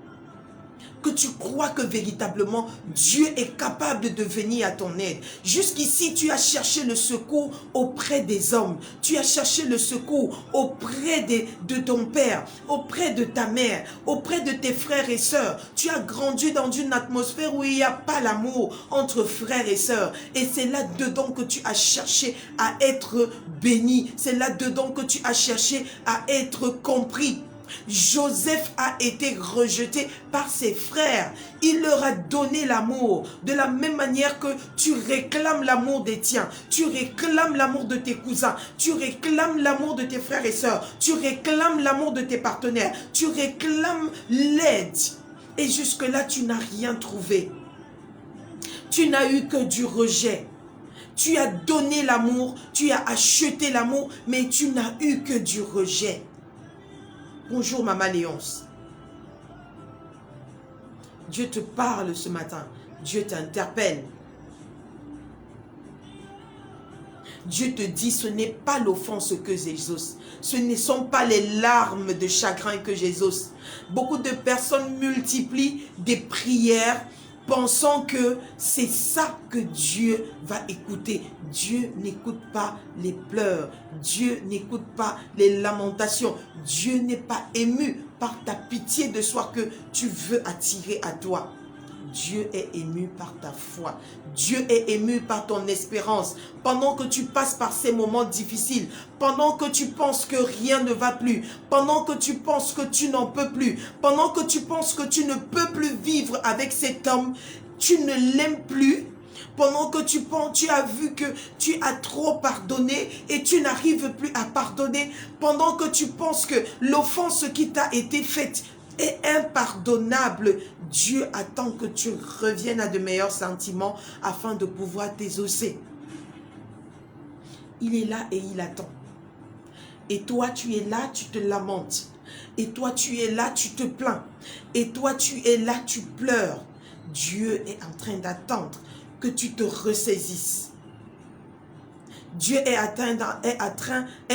Que tu crois que véritablement Dieu est capable de venir à ton aide. Jusqu'ici, tu as cherché le secours auprès des hommes. Tu as cherché le secours auprès de ton père, auprès de ta mère, auprès de tes frères et sœurs. Tu as grandi dans une atmosphère où il n'y a pas l'amour entre frères et sœurs. Et c'est là-dedans que tu as cherché à être béni. C'est là-dedans que tu as cherché à être compris. Joseph a été rejeté par ses frères. Il leur a donné l'amour. De la même manière que tu réclames l'amour des tiens. Tu réclames l'amour de tes cousins. Tu réclames l'amour de tes frères et sœurs. Tu réclames l'amour de tes partenaires. Tu réclames l'aide. Et jusque-là, tu n'as rien trouvé. Tu n'as eu que du rejet. Tu as donné l'amour. Tu as acheté l'amour. Mais tu n'as eu que du rejet. Bonjour Maman Léonce. Dieu te parle ce matin. Dieu t'interpelle. Dieu te dit, ce n'est pas l'offense que j'exauce. Ce ne sont pas les larmes de chagrin que j'exauce. Beaucoup de personnes multiplient des prières pensant que c'est ça que Dieu va écouter. Dieu n'écoute pas les pleurs. Dieu n'écoute pas les lamentations. Dieu n'est pas ému par ta pitié de soi que tu veux attirer à toi. Dieu est ému par ta foi. Dieu est ému par ton espérance. Pendant que tu passes par ces moments difficiles, pendant que tu penses que rien ne va plus, pendant que tu penses que tu n'en peux plus, pendant que tu penses que tu ne peux plus vivre avec cet homme, tu ne l'aimes plus, pendant que tu penses, tu as vu que tu as trop pardonné et tu n'arrives plus à pardonner, pendant que tu penses que l'offense qui t'a été faite est impardonnable, Dieu attend que tu reviennes à de meilleurs sentiments afin de pouvoir t'exaucer. Il est là et il attend. Et toi, tu es là, tu te lamentes. Et toi, tu es là, tu te plains. Et toi, tu es là, tu pleures. Dieu est en train d'attendre que tu te ressaisisses. Dieu est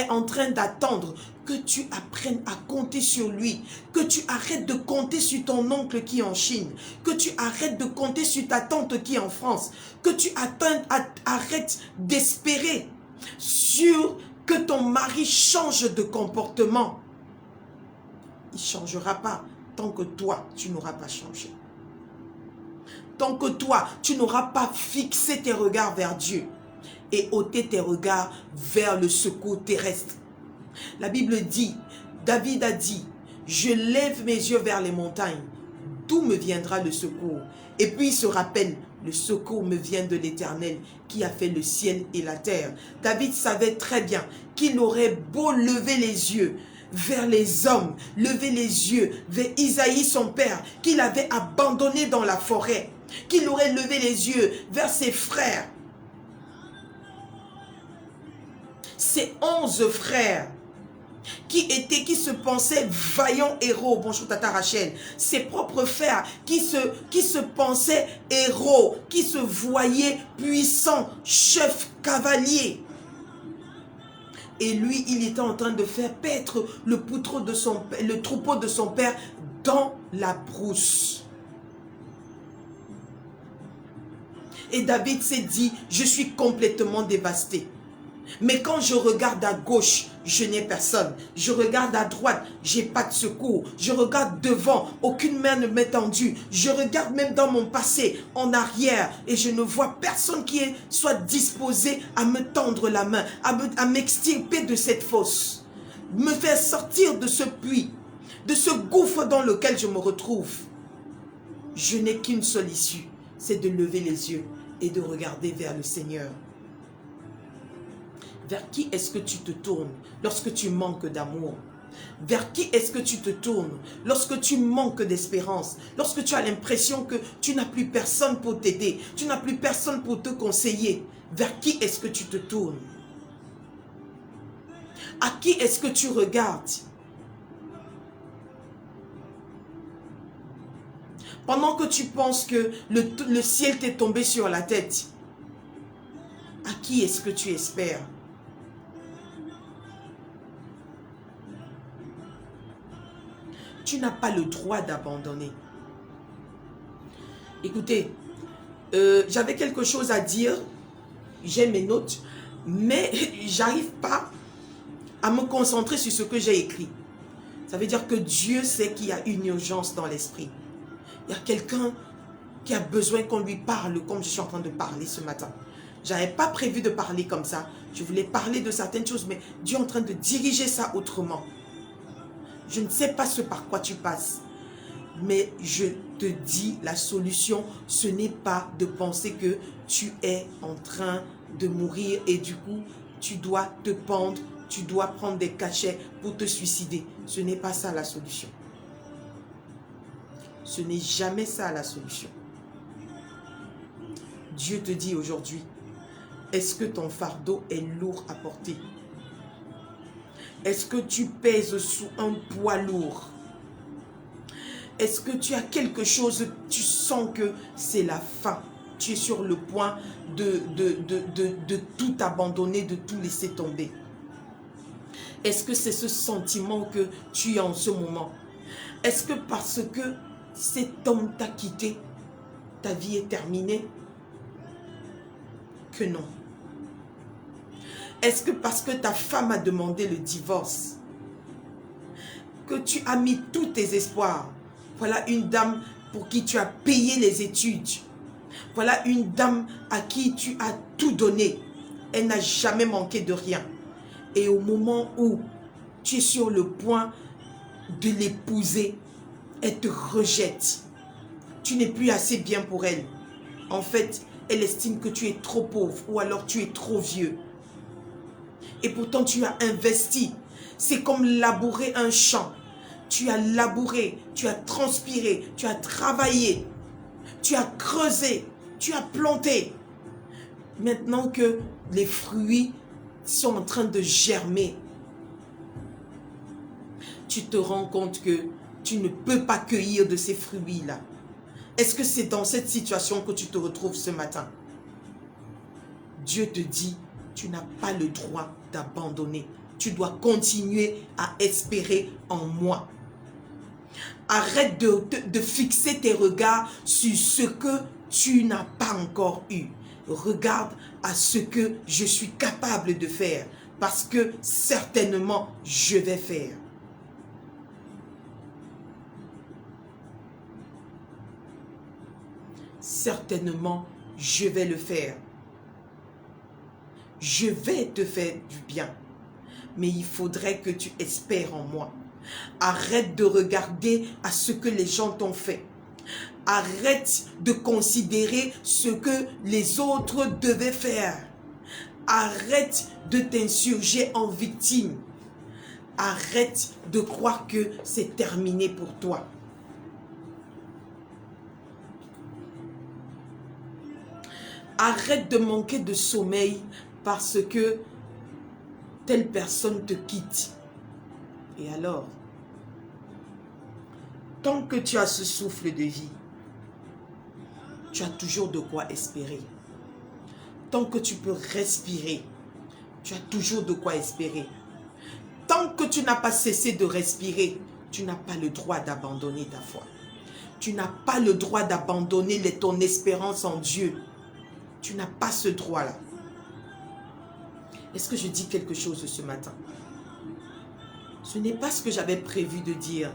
en train d'attendre que tu apprennes à compter sur lui, que tu arrêtes de compter sur ton oncle qui est en Chine, que tu arrêtes de compter sur ta tante qui est en France, que tu arrêtes d'espérer sur que ton mari change de comportement. Il ne changera pas tant que toi, tu n'auras pas changé. Tant que toi, tu n'auras pas fixé tes regards vers Dieu et ôté tes regards vers le secours terrestre. La Bible dit, David a dit, je lève mes yeux vers les montagnes, d'où me viendra le secours? Et puis il se rappelle, le secours me vient de l'Éternel qui a fait le ciel et la terre. David savait très bien qu'il aurait beau lever les yeux vers les hommes, lever les yeux vers Isaïe son père, qu'il avait abandonné dans la forêt, qu'il aurait levé les yeux vers ses frères, ses 11 frères, qui se pensaient vaillants héros. Bonjour Tata Rachel. Ses propres frères qui se pensaient héros, qui se voyaient puissants, chefs, cavaliers. Et lui, il était en train de faire paître le troupeau de son père dans la brousse. Et David s'est dit, je suis complètement dévasté. Mais quand je regarde à gauche, je n'ai personne. Je regarde à droite, j'ai pas de secours. Je regarde devant, aucune main ne m'est tendue. Je regarde même dans mon passé, en arrière, et je ne vois personne qui soit disposé à me tendre la main, à m'extirper de cette fosse, me faire sortir de ce puits, de ce gouffre dans lequel je me retrouve. Je n'ai qu'une seule issue, c'est de lever les yeux et de regarder vers le Seigneur. Vers qui est-ce que tu te tournes lorsque tu manques d'amour? Vers qui est-ce que tu te tournes lorsque tu manques d'espérance, lorsque tu as l'impression que tu n'as plus personne pour t'aider, tu n'as plus personne pour te conseiller? Vers qui est-ce que tu te tournes? À qui est-ce que tu regardes? Pendant que tu penses que le ciel t'est tombé sur la tête, à qui est-ce que tu espères? Tu n'as pas le droit d'abandonner. Écoutez, j'avais quelque chose à dire, j'ai mes notes, mais j'arrive pas à me concentrer sur ce que j'ai écrit. Ça veut dire que Dieu sait qu'il y a une urgence dans l'esprit. Il y a quelqu'un qui a besoin qu'on lui parle comme je suis en train de parler ce matin. Je n'avais pas prévu de parler comme ça. Je voulais parler de certaines choses, mais Dieu est en train de diriger ça autrement. Je ne sais pas ce par quoi tu passes, mais je te dis, la solution, ce n'est pas de penser que tu es en train de mourir et du coup, tu dois te pendre, tu dois prendre des cachets pour te suicider. Ce n'est pas ça la solution. Ce n'est jamais ça la solution. Dieu te dit aujourd'hui, est-ce que ton fardeau est lourd à porter? Est-ce que tu pèses sous un poids lourd? Est-ce que tu as quelque chose, tu sens que c'est la fin? Tu es sur le point de tout abandonner, de tout laisser tomber. Est-ce que c'est ce sentiment que tu as en ce moment? Est-ce que parce que cet homme t'a quitté, ta vie est terminée? Que non. Est-ce que parce que ta femme a demandé le divorce, que tu as mis tous tes espoirs? Voilà une dame pour qui tu as payé les études. Voilà une dame à qui tu as tout donné. Elle n'a jamais manqué de rien. Et au moment où tu es sur le point de l'épouser, elle te rejette. Tu n'es plus assez bien pour elle. En fait, elle estime que tu es trop pauvre ou alors tu es trop vieux. Et pourtant, tu as investi. C'est comme labourer un champ. Tu as labouré, tu as transpiré, tu as travaillé, tu as creusé, tu as planté. Maintenant que les fruits sont en train de germer, tu te rends compte que tu ne peux pas cueillir de ces fruits-là. Est-ce que c'est dans cette situation que tu te retrouves ce matin? Dieu te dit, tu n'as pas le droit d'abandonner. Tu dois continuer à espérer en moi. Arrête de fixer tes regards sur ce que tu n'as pas encore eu. Regarde à ce que je suis capable de faire. Parce que certainement, je vais faire. Certainement, je vais le faire. Je vais te faire du bien. Mais il faudrait que tu espères en moi. Arrête de regarder à ce que les gens t'ont fait. Arrête de considérer ce que les autres devaient faire. Arrête de t'insurger en victime. Arrête de croire que c'est terminé pour toi. Arrête de manquer de sommeil parce que telle personne te quitte. Et alors, tant que tu as ce souffle de vie, tu as toujours de quoi espérer. Tant que tu peux respirer, tu as toujours de quoi espérer. Tant que tu n'as pas cessé de respirer, tu n'as pas le droit d'abandonner ta foi. Tu n'as pas le droit d'abandonner ton espérance en Dieu. Tu n'as pas ce droit-là. Est-ce que je dis quelque chose ce matin? Ce n'est pas ce que j'avais prévu de dire.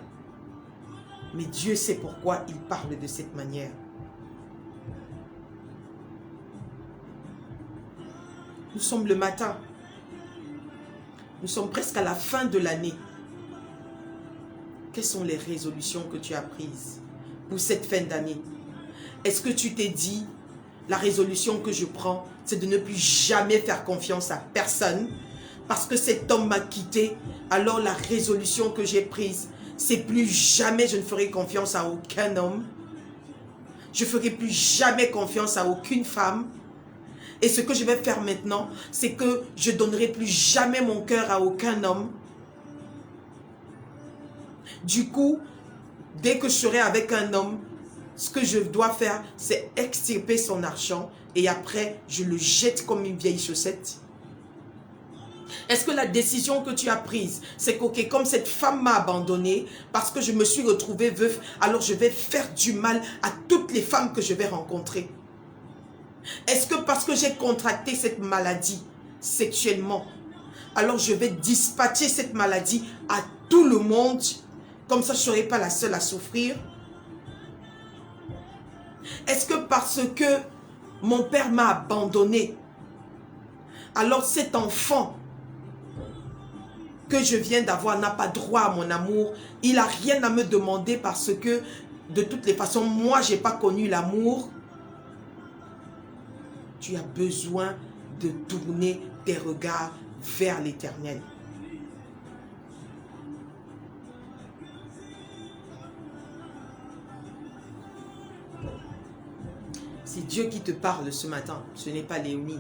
Mais Dieu sait pourquoi il parle de cette manière. Nous sommes le matin. Nous sommes presque à la fin de l'année. Quelles sont les résolutions que tu as prises pour cette fin d'année? Est-ce que tu t'es dit, la résolution que je prends, c'est de ne plus jamais faire confiance à personne, parce que cet homme m'a quitté, alors la résolution que j'ai prise, c'est plus jamais je ne ferai confiance à aucun homme. Je ne ferai plus jamais confiance à aucune femme. Et ce que je vais faire maintenant, c'est que je ne donnerai plus jamais mon cœur à aucun homme. Du coup, dès que je serai avec un homme, ce que je dois faire, c'est extirper son argent et après, je le jette comme une vieille chaussette. Est-ce que la décision que tu as prise, c'est que okay, comme cette femme m'a abandonné parce que je me suis retrouvée veuf, alors je vais faire du mal à toutes les femmes que je vais rencontrer? Est-ce que parce que j'ai contracté cette maladie sexuellement, alors je vais dispatcher cette maladie à tout le monde, comme ça je ne serai pas la seule à souffrir? Est-ce que parce que mon père m'a abandonné, alors cet enfant que je viens d'avoir n'a pas droit à mon amour, il n'a rien à me demander parce que de toutes les façons, moi je n'ai pas connu l'amour? Tu as besoin de tourner tes regards vers l'Éternel. C'est Dieu qui te parle ce matin, ce n'est pas Léonie.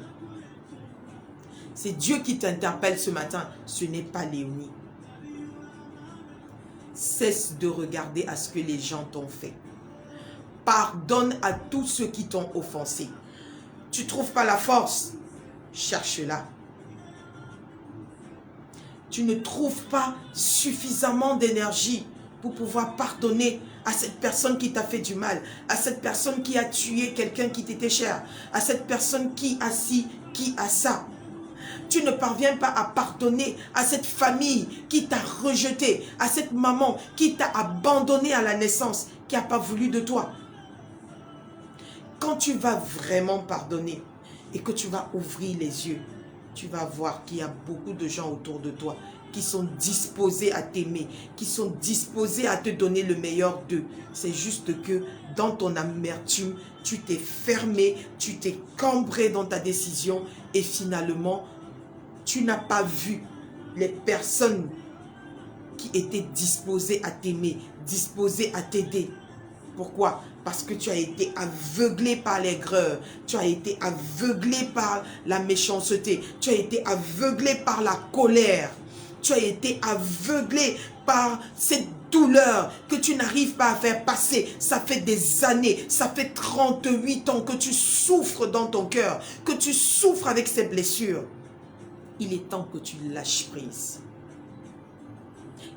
C'est Dieu qui t'interpelle ce matin, ce n'est pas Léonie. Cesse de regarder à ce que les gens t'ont fait. Pardonne à tous ceux qui t'ont offensé. Tu ne trouves pas la force? Cherche-la. Tu ne trouves pas suffisamment d'énergie pour pouvoir pardonner à cette personne qui t'a fait du mal, à cette personne qui a tué quelqu'un qui t'était cher, à cette personne qui a ci, qui a ça. Tu ne parviens pas à pardonner à cette famille qui t'a rejeté, à cette maman qui t'a abandonné à la naissance, qui n'a pas voulu de toi. Quand tu vas vraiment pardonner et que tu vas ouvrir les yeux, tu vas voir qu'il y a beaucoup de gens autour de toi qui sont disposés à t'aimer, qui sont disposés à te donner le meilleur d'eux. C'est juste que dans ton amertume, tu t'es fermé, tu t'es cambré dans ta décision et finalement, tu n'as pas vu les personnes qui étaient disposées à t'aimer, disposées à t'aider. Pourquoi? Parce que tu as été aveuglé par l'aigreur, tu as été aveuglé par la méchanceté, tu as été aveuglé par la colère, tu as été aveuglé par cette douleur que tu n'arrives pas à faire passer. Ça fait des années, ça fait 38 ans que tu souffres dans ton cœur, que tu souffres avec ces blessures. Il est temps que tu lâches prise.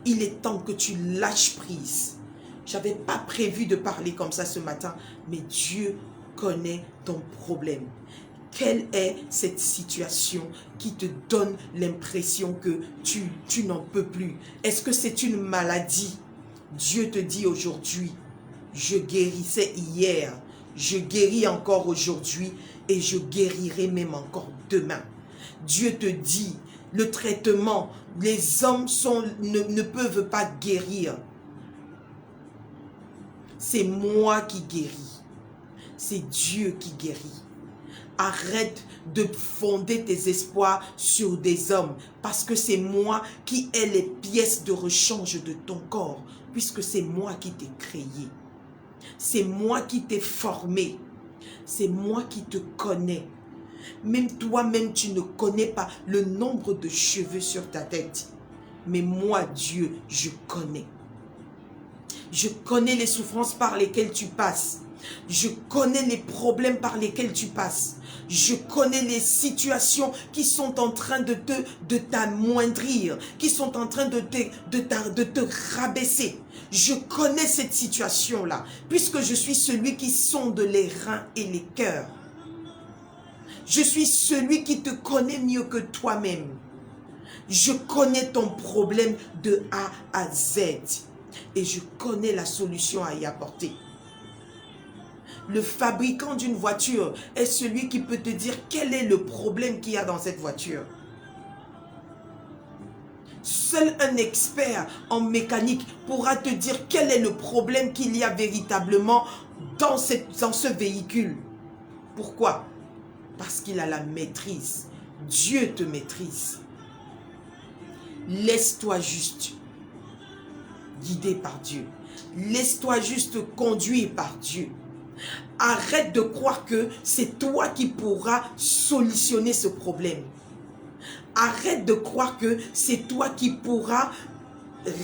Il est temps que tu lâches prise. Je n'avais pas prévu de parler comme ça ce matin, mais Dieu connaît ton problème. Quelle est cette situation qui te donne l'impression que tu n'en peux plus? Est-ce que c'est une maladie? Dieu te dit aujourd'hui, je guérissais hier, je guéris encore aujourd'hui et je guérirai même encore demain. Dieu te dit, le traitement, les hommes ne peuvent pas guérir. C'est moi qui guéris. C'est Dieu qui guérit. Arrête de fonder tes espoirs sur des hommes parce que c'est moi qui ai les pièces de rechange de ton corps puisque c'est moi qui t'ai créé. C'est moi qui t'ai formé. C'est moi qui te connais. Même toi-même, tu ne connais pas le nombre de cheveux sur ta tête. Mais moi, Dieu, je connais. Je connais les souffrances par lesquelles tu passes. Je connais les problèmes par lesquels tu passes. Je connais les situations qui sont en train de t'amoindrir, qui sont en train de te rabaisser. Je connais cette situation-là, puisque je suis celui qui sonde les reins et les cœurs. Je suis celui qui te connaît mieux que toi-même. Je connais ton problème de A à Z. Et je connais la solution à y apporter. Le fabricant d'une voiture est celui qui peut te dire quel est le problème qu'il y a dans cette voiture. Seul un expert en mécanique pourra te dire quel est le problème qu'il y a véritablement dans ce véhicule. Pourquoi? Parce qu'il a la maîtrise. Dieu te maîtrise. Laisse-toi juste guider par Dieu. Laisse-toi juste conduire par Dieu. Arrête de croire que c'est toi qui pourras solutionner ce problème. Arrête de croire que c'est toi qui pourras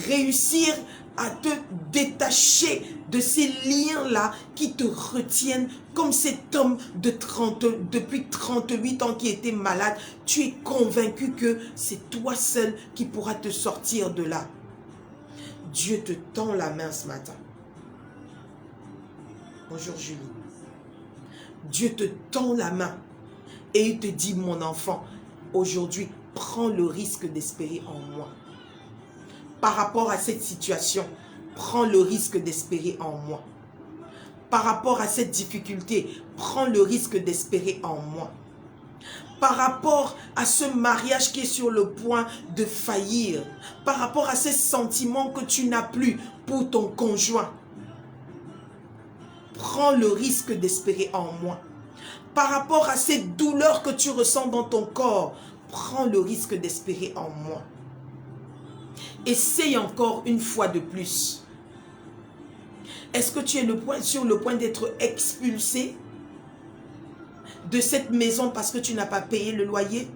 réussir à te détacher de ces liens-là qui te retiennent comme cet homme depuis 38 ans qui était malade. Tu es convaincu que c'est toi seul qui pourras te sortir de là. Dieu te tend la main ce matin. Bonjour Julie. Dieu te tend la main et il te dit, mon enfant, aujourd'hui, prends le risque d'espérer en moi. Par rapport à cette situation, prends le risque d'espérer en moi. Par rapport à cette difficulté, prends le risque d'espérer en moi. Par rapport à ce mariage qui est sur le point de faillir, par rapport à ces sentiments que tu n'as plus pour ton conjoint, prends le risque d'espérer en moi. Par rapport à ces douleurs que tu ressens dans ton corps, prends le risque d'espérer en moi. Essaye encore une fois de plus. Est-ce que tu es sur le point d'être expulsé de cette maison parce que tu n'as pas payé le loyer?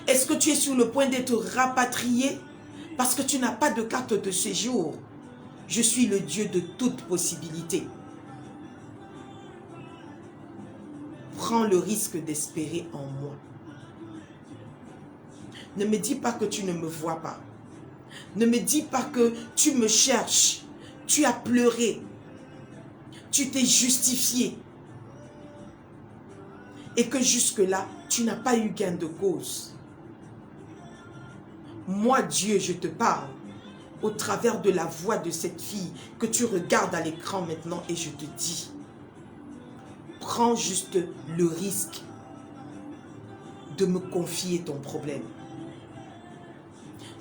Est-ce que tu es sur le point d'être rapatrié parce que tu n'as pas de carte de séjour? Je suis le Dieu de toute possibilité. Prends le risque d'espérer en moi. Ne me dis pas que tu ne me vois pas. Ne me dis pas que tu me cherches. Tu as pleuré. Tu t'es justifié. Et que jusque-là, tu n'as pas eu gain de cause. Moi, Dieu, je te parle au travers de la voix de cette fille que tu regardes à l'écran maintenant et je te dis, prends juste le risque de me confier ton problème.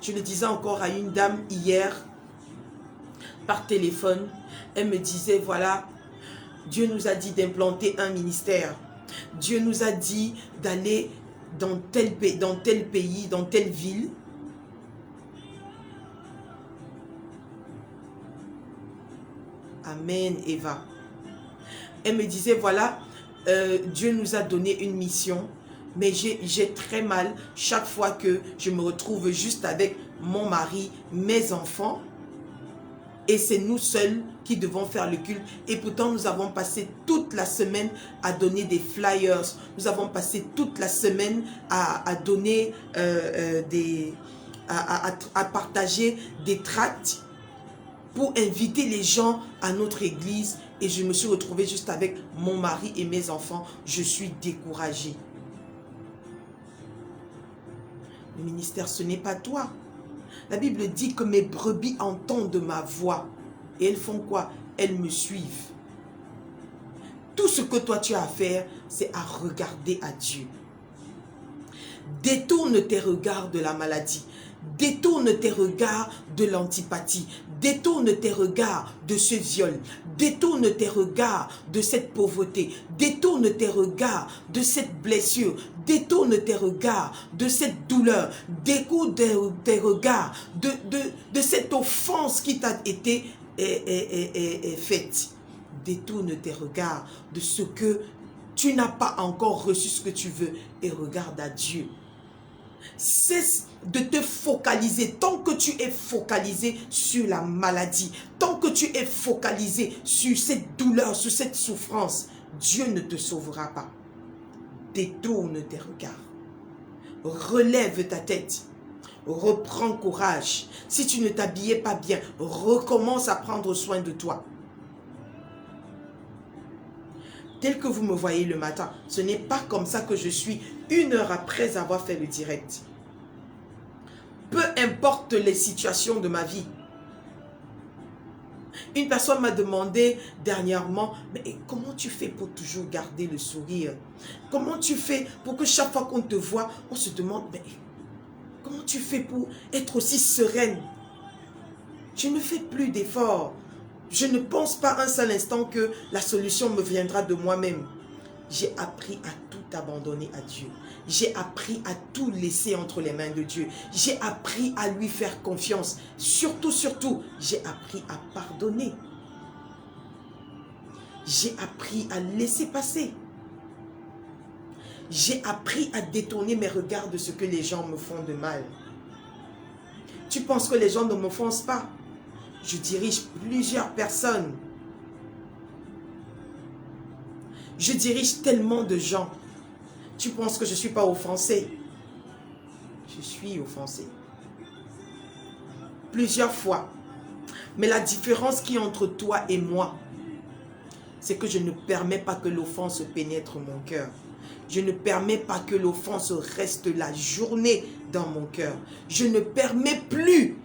Je le disais encore à une dame hier, par téléphone, elle me disait, voilà, Dieu nous a dit d'implanter un ministère. Dieu nous a dit d'aller dans tel pays, dans telle ville. Amen, Eva. Elle me disait, voilà, Dieu nous a donné une mission, mais j'ai très mal chaque fois que je me retrouve juste avec mon mari, mes enfants, et c'est nous seuls qui devons faire le culte. Et pourtant, nous avons passé toute la semaine à donner des flyers. Nous avons passé toute la semaine à donner à partager des tracts pour inviter les gens à notre église. Et je me suis retrouvée juste avec mon mari et mes enfants. Je suis découragée. Le ministère, ce n'est pas toi. La Bible dit que mes brebis entendent ma voix. Et elles font quoi? Elles me suivent. Tout ce que toi tu as à faire, c'est à regarder à Dieu. Détourne tes regards de la maladie. Détourne tes regards de l'antipathie. Détourne tes regards de ce viol. Détourne tes regards de cette pauvreté. Détourne tes regards de cette blessure. Détourne tes regards de cette douleur. Détourne tes regards de cette offense qui t'a été faite. Détourne tes regards de ce que tu n'as pas encore reçu, ce que tu veux, et regarde à Dieu. Cesse de te focaliser. Tant que tu es focalisé sur la maladie, tant que tu es focalisé sur cette douleur, sur cette souffrance, Dieu ne te sauvera pas. Détourne tes regards. Relève ta tête. Reprends courage. Si tu ne t'habillais pas bien, recommence à prendre soin de toi. Tel que vous me voyez le matin, ce n'est pas comme ça que je suis 1 heure après avoir fait le direct. Peu importe les situations de ma vie. Une personne m'a demandé dernièrement, mais comment tu fais pour toujours garder le sourire? Comment tu fais pour que chaque fois qu'on te voit, on se demande, mais comment tu fais pour être aussi sereine? Je ne fais plus d'efforts. Je ne pense pas un seul instant que la solution me viendra de moi-même. J'ai appris à tout abandonner à Dieu. J'ai appris à tout laisser entre les mains de Dieu. J'ai appris à lui faire confiance. Surtout, j'ai appris à pardonner. J'ai appris à laisser passer. J'ai appris à détourner mes regards de ce que les gens me font de mal. Tu penses que les gens ne m'offensent pas? Je dirige plusieurs personnes. Je dirige tellement de gens. Tu penses que je ne suis pas offensée? Je suis offensée. Plusieurs fois. Mais la différence qui est entre toi et moi, c'est que je ne permets pas que l'offense pénètre mon cœur. Je ne permets pas que l'offense reste la journée dans mon cœur. Je ne permets plus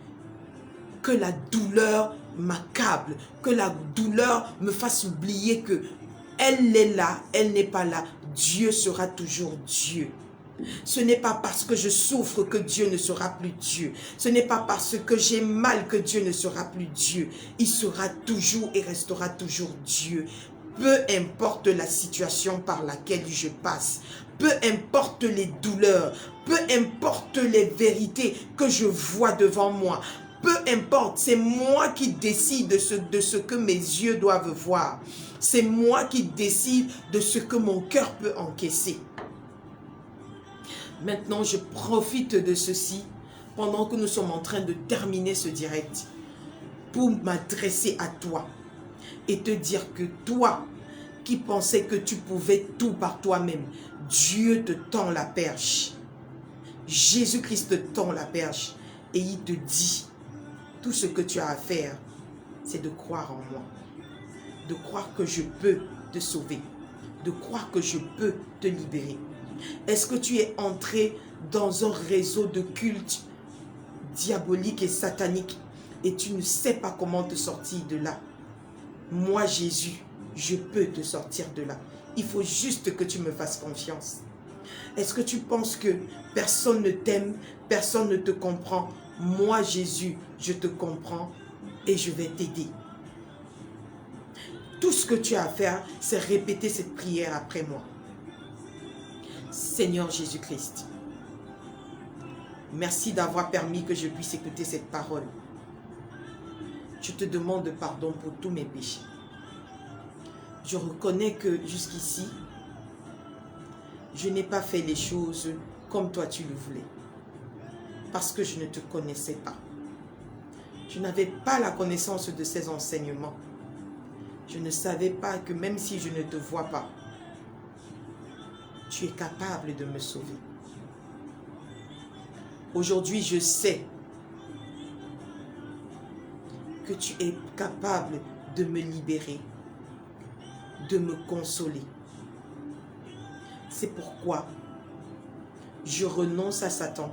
que la douleur m'accable, que la douleur me fasse oublier que elle est là, elle n'est pas là. Dieu sera toujours Dieu. Ce n'est pas parce que je souffre que Dieu ne sera plus Dieu. Ce n'est pas parce que j'ai mal que Dieu ne sera plus Dieu. Il sera toujours et restera toujours Dieu. Peu importe la situation par laquelle je passe, peu importe les douleurs, peu importe les vérités que je vois devant moi, peu importe, c'est moi qui décide de ce que mes yeux doivent voir. C'est moi qui décide de ce que mon cœur peut encaisser. Maintenant, je profite de ceci pendant que nous sommes en train de terminer ce direct pour m'adresser à toi et te dire que toi qui pensais que tu pouvais tout par toi-même, Dieu te tend la perche. Jésus-Christ te tend la perche et il te dit, tout ce que tu as à faire, c'est de croire en moi, de croire que je peux te sauver, de croire que je peux te libérer. Est-ce que tu es entré dans un réseau de culte diabolique et satanique et tu ne sais pas comment te sortir de là? Moi, Jésus, je peux te sortir de là. Il faut juste que tu me fasses confiance. Est-ce que tu penses que personne ne t'aime, personne ne te comprend? Moi, Jésus, je te comprends et je vais t'aider. Tout ce que tu as à faire, c'est répéter cette prière après moi. Seigneur Jésus-Christ, merci d'avoir permis que je puisse écouter cette parole. Je te demande pardon pour tous mes péchés. Je reconnais que jusqu'ici, je n'ai pas fait les choses comme toi tu le voulais. Parce que je ne te connaissais pas. Je n'avais pas la connaissance de ces enseignements. Je ne savais pas que même si je ne te vois pas, tu es capable de me sauver. Aujourd'hui, je sais que tu es capable de me libérer, de me consoler. C'est pourquoi je renonce à Satan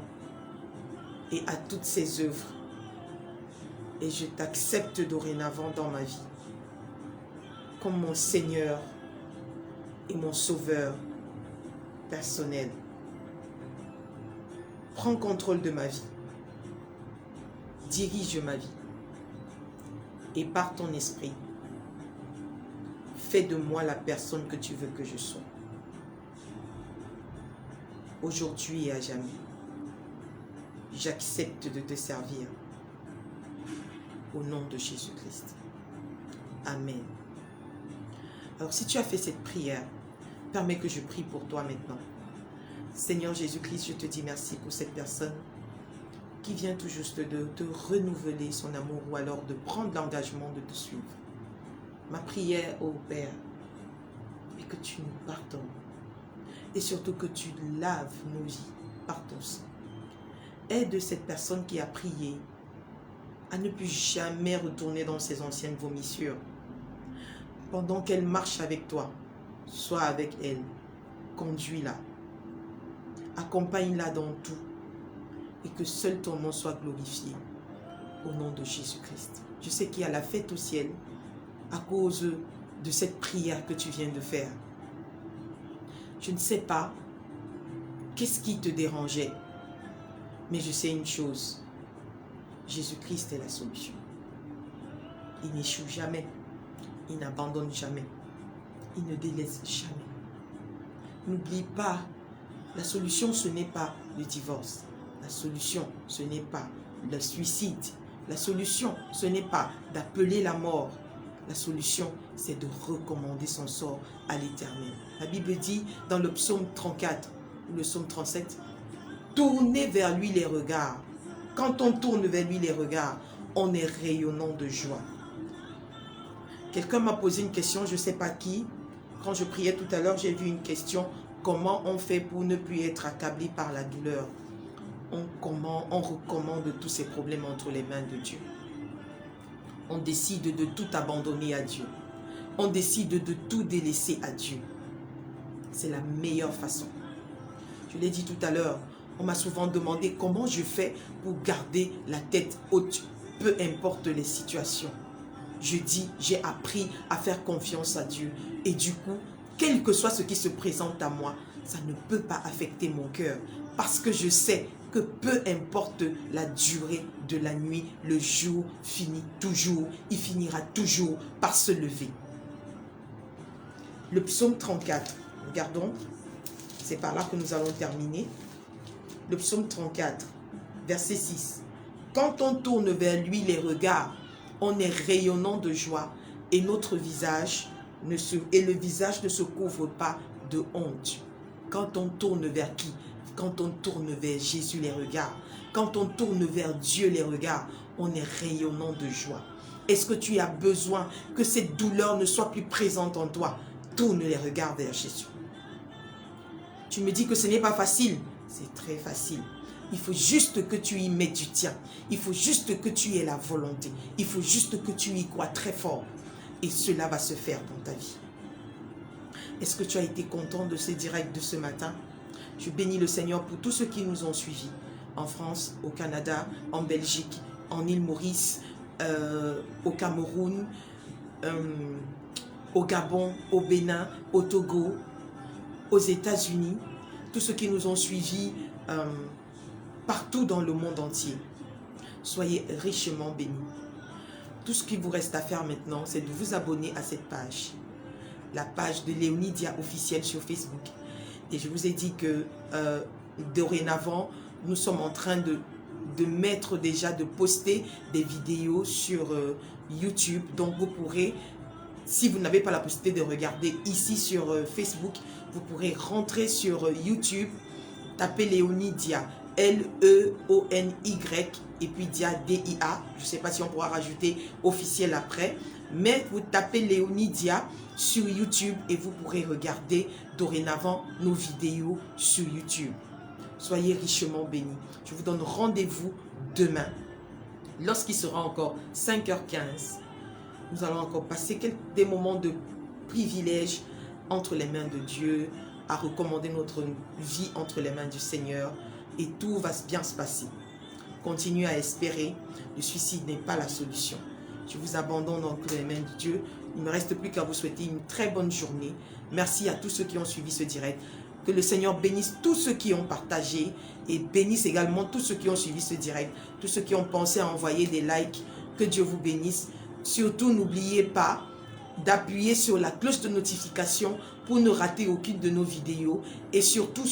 et à toutes ses œuvres. Et je t'accepte dorénavant dans ma vie comme mon Seigneur et mon Sauveur personnel. Prends contrôle de ma vie. Dirige ma vie. Et par ton esprit, fais de moi la personne que tu veux que je sois. Aujourd'hui et à jamais, j'accepte de te servir. Au nom de Jésus-Christ. Amen. Alors si tu as fait cette prière, permets que je prie pour toi maintenant. Seigneur Jésus-Christ, je te dis merci pour cette personne qui vient tout juste de te renouveler son amour ou alors de prendre l'engagement de te suivre. Ma prière, ô Père, est que tu nous pardonnes et surtout que tu laves nos vies par ton sang. Aide cette personne qui a prié à ne plus jamais retourner dans ses anciennes vomissures. Pendant qu'elle marche avec toi, sois avec elle, conduis-la, accompagne-la dans tout et que seul ton nom soit glorifié au nom de Jésus-Christ. Je sais qu'il y a la fête au ciel à cause de cette prière que tu viens de faire. Je ne sais pas qu'est-ce qui te dérangeait, mais je sais une chose. Jésus-Christ est la solution. Il n'échoue jamais. Il n'abandonne jamais. Il ne délaisse jamais. N'oublie pas, la solution, ce n'est pas le divorce. La solution, ce n'est pas le suicide. La solution, ce n'est pas d'appeler la mort. La solution, c'est de recommander son sort à l'Éternel. La Bible dit dans le psaume 34 ou le psaume 37, tournez vers lui les regards. Quand on tourne vers lui les regards, on est rayonnant de joie. Quelqu'un m'a posé une question, je ne sais pas qui. Quand je priais tout à l'heure, j'ai vu une question. Comment on fait pour ne plus être accablé par la douleur? On recommande tous ces problèmes entre les mains de Dieu. On décide de tout abandonner à Dieu. On décide de tout délaisser à Dieu. C'est la meilleure façon. Je l'ai dit tout à l'heure, on m'a souvent demandé comment je fais pour garder la tête haute, peu importe les situations. Je dis, j'ai appris à faire confiance à Dieu. Et du coup, quel que soit ce qui se présente à moi, ça ne peut pas affecter mon cœur. Parce que je sais que peu importe la durée de la nuit, le jour finit toujours, il finira toujours par se lever. Le psaume 34, regardons, c'est par là que nous allons terminer. Le psaume 34, verset 6. Quand on tourne vers lui les regards, on est rayonnant de joie et notre visage le visage ne se couvre pas de honte. Quand on tourne vers qui? Quand on tourne vers Jésus les regards, quand on tourne vers Dieu les regards, on est rayonnant de joie. Est-ce que tu as besoin que cette douleur ne soit plus présente en toi? Tourne les regards vers Jésus. Tu me dis que ce n'est pas facile. C'est très facile. Il faut juste que tu y mettes du tien. Il faut juste que tu aies la volonté. Il faut juste que tu y crois très fort. Et cela va se faire dans ta vie. Est-ce que tu as été content de ce direct de ce matin? Je bénis le Seigneur pour tous ceux qui nous ont suivis. En France, au Canada, en Belgique, en île Maurice, au Cameroun, au Gabon, au Bénin, au Togo, aux États-Unis. Tous ceux qui nous ont suivis partout dans le monde entier. Soyez richement bénis. Tout ce qu'il vous reste à faire maintenant, c'est de vous abonner à cette page. La page de Léonie Dia officielle sur Facebook. Et je vous ai dit que dorénavant, nous sommes en train de poster des vidéos sur YouTube. Donc vous pourrez, si vous n'avez pas la possibilité de regarder ici sur Facebook, vous pourrez rentrer sur YouTube, taper Léonie Dia, L-E-O-N-Y, et puis Dia, D-I-A. Je ne sais pas si on pourra rajouter officiel après. Mais vous tapez Léonie Dia sur YouTube et vous pourrez regarder dorénavant nos vidéos sur YouTube. Soyez richement bénis. Je vous donne rendez-vous demain. Lorsqu'il sera encore 5h15, nous allons encore passer des moments de privilège entre les mains de Dieu, à recommander notre vie entre les mains du Seigneur et tout va bien se passer. Continuez à espérer. Le suicide n'est pas la solution. Je vous abandonne entre les mains de Dieu. Il ne me reste plus qu'à vous souhaiter une très bonne journée. Merci à tous ceux qui ont suivi ce direct. Que le Seigneur bénisse tous ceux qui ont partagé et bénisse également tous ceux qui ont suivi ce direct. Tous ceux qui ont pensé à envoyer des likes. Que Dieu vous bénisse. Surtout, n'oubliez pas d'appuyer sur la cloche de notification pour ne rater aucune de nos vidéos. Et surtout,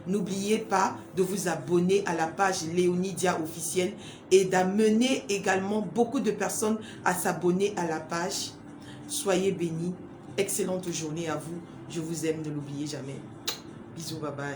n'oubliez pas de vous abonner à la page Léonie Dia officielle et d'amener également beaucoup de personnes à s'abonner à la page. Soyez bénis. Excellente journée à vous. Je vous aime, ne l'oubliez jamais. Bisous, bye bye.